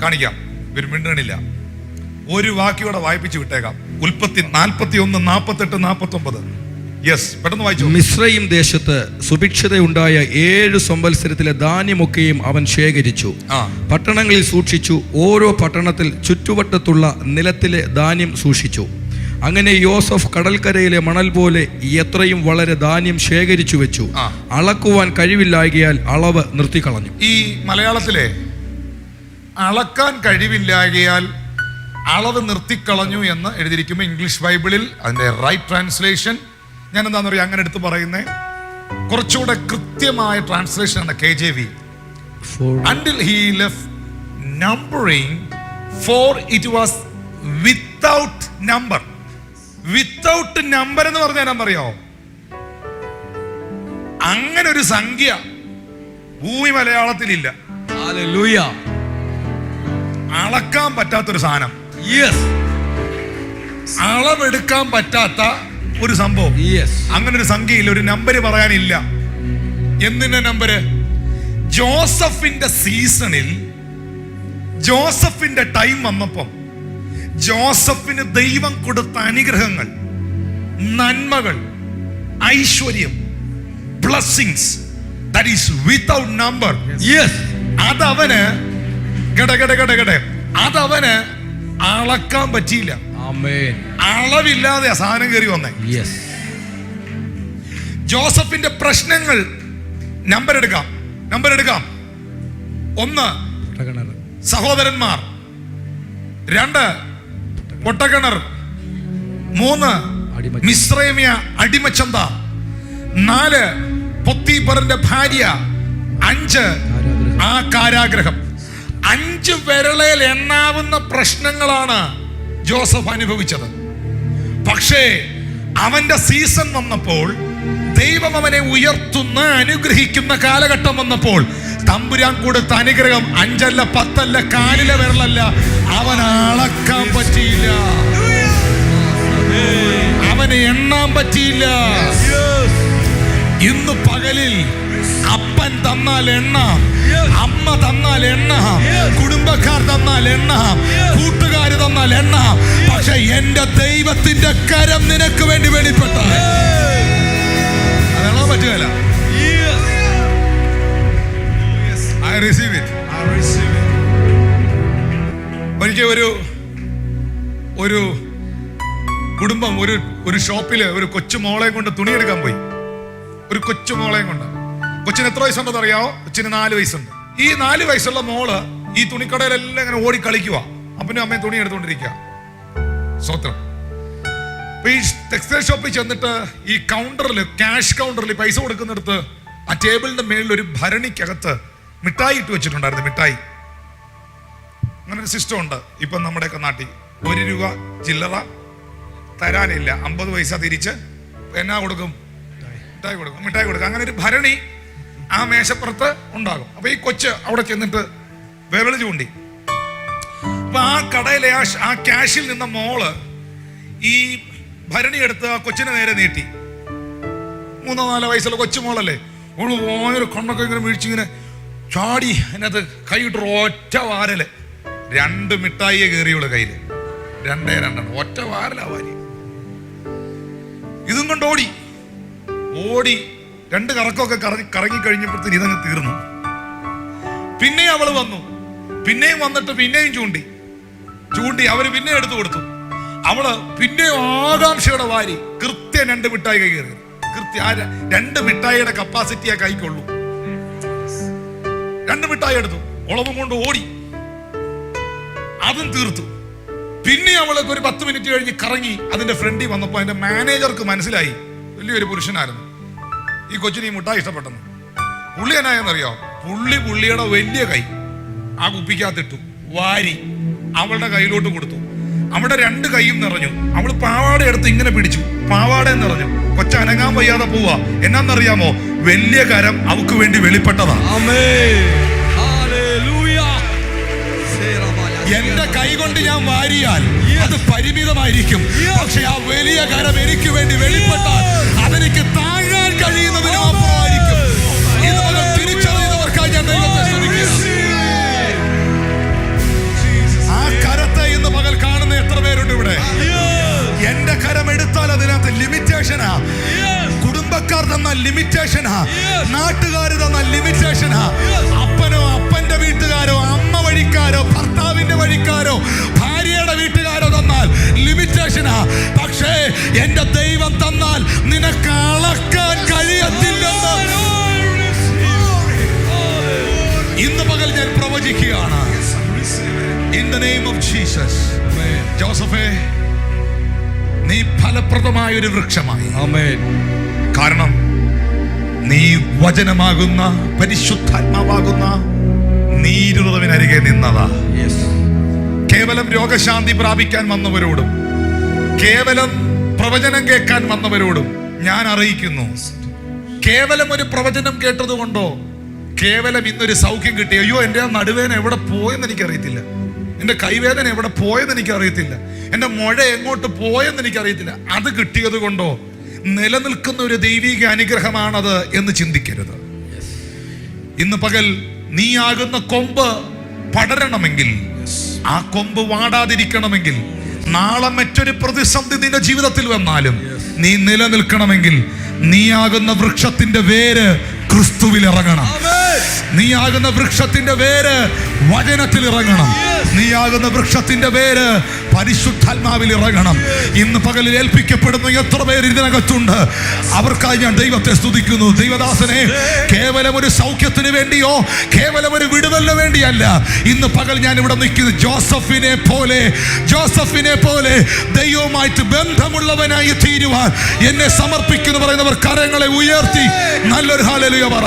കാണിക്കാം. ഇവർ മിണ്ടണില്ല. ഒരു വാക്കിയോടെ വായിപ്പിച്ചു വിട്ടേക്കാം. ഉൽപ്പത്തി 41, 48, 49. യെസ്, പെട്ടെന്ന് വായിച്ചു. മിസ്രയീം ദേശത്ത് സുഭിക്ഷതയുണ്ടായ 7 സംവത്സരത്തിലെ ധാന്യമൊക്കെയും അവൻ ശേഖരിച്ചു, പട്ടണങ്ങളിൽ സൂക്ഷിച്ചു. ഓരോ പട്ടണത്തിൽ ചുറ്റുവട്ടത്തുള്ള നിലത്തിലെ ധാന്യം സൂക്ഷിച്ചു. അങ്ങനെ യോസഫ് കടൽക്കരയിലെ മണൽ പോലെ എത്രയും വളരെ ധാന്യം ശേഖരിച്ചു വെച്ചു. അളക്കുവാൻ കഴിവില്ലായകയാൽ അളവ് നിർത്തിക്കളഞ്ഞു. ഈ മലയാളത്തിലെ അളക്കാൻ കഴിവില്ലായകയാൽ അളവ് നിർത്തിക്കളഞ്ഞു എന്ന് എഴുതിയിരിക്കുമ്പോൾ ഇംഗ്ലീഷ് ബൈബിളിൽ അതിന്റെ റൈറ്റ് ട്രാൻസ്ലേഷൻ ഞാൻ എന്താണെന്ന് പറയാ അങ്ങനെ എടുത്ത് പറയുന്നത് കുറച്ചുകൂടെ കൃത്യമായ ട്രാൻസ്ലേഷൻ ആണ് KJV. Until he left numbering, for it was without number. Without number എന്ന് പറഞ്ഞാൽ എന്നറിയോ? അങ്ങനെ ഒരു സംഖ്യ ഭൂമി മലയാളത്തിലില്ല. ഹല്ലേലൂയ. അളക്കാൻ പറ്റാത്തൊരു സാധനം, യെസ്, അളവെടുക്കാൻ പറ്റാത്ത ഒരു സംഭവം. യെസ്. അങ്ങനെ ഒരു സംഖ്യയില്ല, ഒരു നമ്പര് പറയാനില്ല. എന്തിന്റെ നമ്പര്? ജോസഫിന്റെ സീസണിൽ, ജോസഫിന്റെ ടൈം വന്നപ്പം ജോസഫിന് ദൈവം കൊടുത്ത അനുഗ്രഹങ്ങൾ, നന്മകൾ, ഐശ്വര്യം, blessings, that is without number. Yes. അതവന് അതവന് അളക്കാൻ പറ്റിയില്ല. ആമേൻ. അളവില്ലാതെ ആ സാധനം കയറി വന്നേ. യെസ്. ജോസഫിന്റെ പ്രശ്നങ്ങൾ നമ്പർ എടുക്കാം. 1 സഹോദരന്മാർ, 2 പൊട്ടക്കിണർ, 3 മിസ്രൈമ്യ അടിമച്ചന്ത, 4 പൊത്തീഫറിന്റെ ഭാര്യ, 5 ആ കാരാഗ്രഹം. 5 വിരളയിൽ എണ്ണാവുന്ന പ്രശ്നങ്ങളാണ് ജോസഫ് അനുഭവിച്ചത്. പക്ഷേ അവന്റെ സീസൺ വന്നപ്പോൾ, ദൈവം അവനെ ഉയർത്തുന്ന അനുഗ്രഹിക്കുന്ന കാലഘട്ടം വന്നപ്പോൾ, തമ്പുരാൻ കൊടുത്ത അനുഗ്രഹം 5 അല്ല 10 അല്ല, കാലിലെ വിരലല്ല, അവൻ അളക്കാൻ പറ്റിയില്ല, അവനെ എണ്ണാൻ പറ്റിയില്ല. ഇന്ന് പകലിൽ അപ്പൻ തന്നാൽ എണ്ണാം, അമ്മ തന്നാൽ എണ്ണാം, കുടുംബക്കാർ തന്നാൽ എണ്ണാം, കൂട്ടുകാർ തന്നാൽ എണ്ണാം. പക്ഷെ എന്റെ ദൈവത്തിന്റെ കരം നിനക്ക് വേണ്ടി വെളിപ്പെട്ടാൽ അതെണ്ണാൻ പറ്റുകയില്ല. I receive it. ഒരിക്കൽ ഒരു കുടുംബം ഒരു ഷോപ്പില് ഒരു കൊച്ചു മോളെ കൊണ്ട് തുണിയെടുക്കാൻ പോയി. ഒരു കൊച്ചു മോളെയും കൊണ്ട്. കൊച്ചിന് എത്ര വയസ്സുണ്ടെന്ന് അറിയാവോ? കൊച്ചിന് 4 വയസ്സുണ്ട്. ഈ 4 വയസ്സുള്ള മോള് ഈ തുണിക്കടയിലെല്ലാം ഇങ്ങനെ ഓടി കളിക്കുക. അപ്പനും അമ്മയും തുണി എടുത്തുകൊണ്ടിരിക്കുക. സ്വത്രം. ഈ ടെക്സ്റ്റൈൽ ഷോപ്പിൽ ചെന്നിട്ട് ഈ കൗണ്ടറിൽ, ക്യാഷ് കൗണ്ടറിൽ പൈസ കൊടുക്കുന്നിടത്ത് ആ ടേബിളിന്റെ മേളിൽ ഒരു ഭരണിക്കകത്ത് മിഠായി ഇട്ട് വെച്ചിട്ടുണ്ടായിരുന്നു. മിഠായി. അങ്ങനെ ഒരു സിസ്റ്റം ഉണ്ട് ഇപ്പം നമ്മുടെയൊക്കെ നാട്ടിൽ. 1 രൂപ ചില്ലറ തരാനില്ല, 50 പൈസ തിരിച്ച് എന്നാ കൊടുക്കും? മിഠായി കൊടുക്കും. അങ്ങനെ ഒരു ഭരണി ആ മേശപ്പുറത്ത് ഉണ്ടാകും. അപ്പൊ ഈ കൊച്ച് അവിടെ ചെന്നിട്ട് വിരൽ ചൂണ്ടി. അപ്പൊ ആ കടയിലെ ആ ക്യാഷിൽ നിന്ന മോള് ഈ ഭരണി എടുത്ത് ആ കൊച്ചിനെ നേരെ നീട്ടി. 3-4 വയസ്സുള്ള കൊച്ചു മോളല്ലേ, ഓള് ഭയങ്കര കണ്ണൊക്കെ ഇങ്ങനെ വീഴ്ചിങ്ങനെ ചാടി അതിനകത്ത് കൈയിട്ട് ഒറ്റ വാരല് 2 മിഠായിയെ കയറിയുള്ള കയ്യില്. 2 ഒറ്റ വാരലാ വാരി. ഇതും കൊണ്ട് ഓടി 2 കറക്കമൊക്കെ കറങ്ങി കഴിഞ്ഞപ്പോഴത്തേന് ഇതങ്ങ് തീർന്നു. പിന്നെയും അവള് വന്നു. പിന്നെയും വന്നിട്ട് പിന്നെയും ചൂണ്ടി അവര് പിന്നെ എടുത്തു കൊടുത്തു. അവള് പിന്നെയും ആകാംക്ഷയുടെ വാരി കൃത്യം 2 മിഠായി കൈ കയറി. കൃത്യം ആ 2 മിഠായിയുടെ കപ്പാസിറ്റി ആ കൈക്കുള്ളൂ. 2 മിഠായി എടുത്തു, ഉളവും കൊണ്ട് ഓടി, അതും തീർത്തു. പിന്നെ അവൾക്ക് ഒരു 10 മിനിറ്റ് കഴിഞ്ഞ് കറങ്ങി അതിന്റെ ഫ്രണ്ടിൽ വന്നപ്പോ അതിന്റെ മാനേജർക്ക് മനസ്സിലായി, വലിയൊരു പുരുഷനായിരുന്നു, ഈ കൊച്ചിന് ഈ മുട്ടായി ഇഷ്ടപ്പെട്ടെന്ന്. പുള്ളി എന്നായെന്നറിയോ? പുള്ളിയുടെ വലിയ കൈ ആ കുപ്പിക്കകത്തിട്ടു, വാരി അവളുടെ കയ്യിലോട്ട് കൊടുത്തു. അവിടെ 2 കൈയും നിറഞ്ഞു. അവള് പാവാട എടുത്ത് ഇങ്ങനെ പിടിച്ചു, പാവാട നിറഞ്ഞു. കൊച്ച അനങ്ങാൻ വയ്യാതെ പോവാ. എന്നാന്നറിയാമോ? വലിയ കരം അവക്ക് വേണ്ടി വെളിപ്പെട്ടതാ. എന്റെ കൈ കൊണ്ട് ഞാൻ വാരിയാൽ അത് പരിമിതമായിരിക്കും. പക്ഷെ ആ വലിയ കരം എനിക്ക് വേണ്ടി വെളിപ്പെട്ടാൽ അതെനിക്ക് താങ്ങാൻ കഴിയുന്നതിനും അപ്പുറമായിരിക്കും. ഇതുപോലെ തിരിച്ചറിയുന്നവർക്കായി ഞാൻ ദൈവത്തെ സ്തുതിക്കുന്നു. ആ കരത്തെ ഇന്ന് പകൽ കാണുന്ന എത്ര പേരുണ്ട് ഇവിടെ? എന്റെ കരം എടുത്താൽ അതിനകത്ത് ലിമിറ്റേഷനാ. കുടുംബക്കാർ തന്ന ലിമിറ്റേഷനാ, നാട്ടുകാർ തന്ന ലിമിറ്റേഷനാ, അപ്പനോ അപ്പന്റെ വീട്ടുകാരോ അമ്മ വഴിക്കാരോ ഭർത്താവിന്റെ വഴിക്കാരോ ഭാര്യയുടെ വീട്ടുകാരോ തന്നാൽ ലിമിറ്റേഷനാ. പക്ഷേ എന്റെ ദൈവം തന്നാൽ നിനക്ക് അളക്കാൻ കഴിയത്തില്ലെന്ന് ഇന്ന് പകൽ ഞാൻ പ്രവചിക്കുകയാണ്. In the name of Jesus. ജോസഫേ, നീ ഫലപ്രദമായ ഒരു വൃക്ഷമായി. ആമേൻ. കാരണം നീ വചനമാകുന്ന പരിശുദ്ധാത്മാവാകുന്ന നീരുറവിനരികെ നിന്നതാ. കേവലം രോഗശാന്തി പ്രാപിക്കാൻ വന്നവരോടും കേവലം പ്രവചനം കേൾക്കാൻ വന്നവരോടും ഞാൻ അറിയിക്കുന്നു, കേവലം ഒരു പ്രവചനം കേട്ടതുകൊണ്ടോ കേവലം ഇന്നൊരു സൗഖ്യം കിട്ടി, അയ്യോ എന്റെ ആ നടുവേന എവിടെ പോയെന്ന് എനിക്കറിയത്തില്ല, എൻ്റെ കൈവേദന എവിടെ പോയെന്ന് എനിക്കറിയത്തില്ല, എൻ്റെ മുഴ എങ്ങോട്ട് പോയെന്ന് എനിക്കറിയത്തില്ല. അത് കിട്ടിയത് കൊണ്ടോ നിലനിൽക്കുന്ന ഒരു ദൈവിക അനുഗ്രഹമാണത് എന്ന് ചിന്തിക്കരുത്. ഇന്ന് പകൽ നീയാകുന്ന കൊമ്പ് പടരണമെങ്കിൽ, ആ കൊമ്പ് വാടാതിരിക്കണമെങ്കിൽ, നാളെ മറ്റൊരു പ്രതിസന്ധി നിന്റെ ജീവിതത്തിൽ വന്നാലും നീ നിലനിൽക്കണമെങ്കിൽ, നീയാകുന്ന വൃക്ഷത്തിന്റെ വേര് ക്രിസ്തുവിൽ ഇറങ്ങണം. നീയാകുന്ന വൃക്ഷത്തിന്റെ വേര് വചനത്തിൽ ഇറങ്ങണം. നീയാകുന്ന വൃക്ഷത്തിന്റെ വേര് പരിശുദ്ധാത്മാവിൽ ഇറങ്ങണം. ഇന്ന് പകലിൽ ഏൽപ്പിക്കപ്പെടുന്ന എത്ര പേര് ഇതിനകത്തുണ്ട്, അവർക്കായി ഞാൻ ദൈവത്തെ സ്തുതിക്കുന്നു. ദൈവദാസനെ, കേവലം ഒരു സൗഖ്യത്തിന് വേണ്ടിയോ കേവലം ഒരു വിടുതലിന് വേണ്ടിയല്ല ഇന്ന് പകൽ ഞാൻ ഇവിടെ നിൽക്കുന്നത്. ജോസഫിനെ പോലെ ദൈവവുമായിട്ട് ബന്ധമുള്ളവനായി തീരുവാൻ എന്നെ സമർപ്പിക്കുന്നു പറയുന്നവർ കരങ്ങളെ ഉയർത്തി നല്ലൊരു ഹല്ലേലൂയ പറ.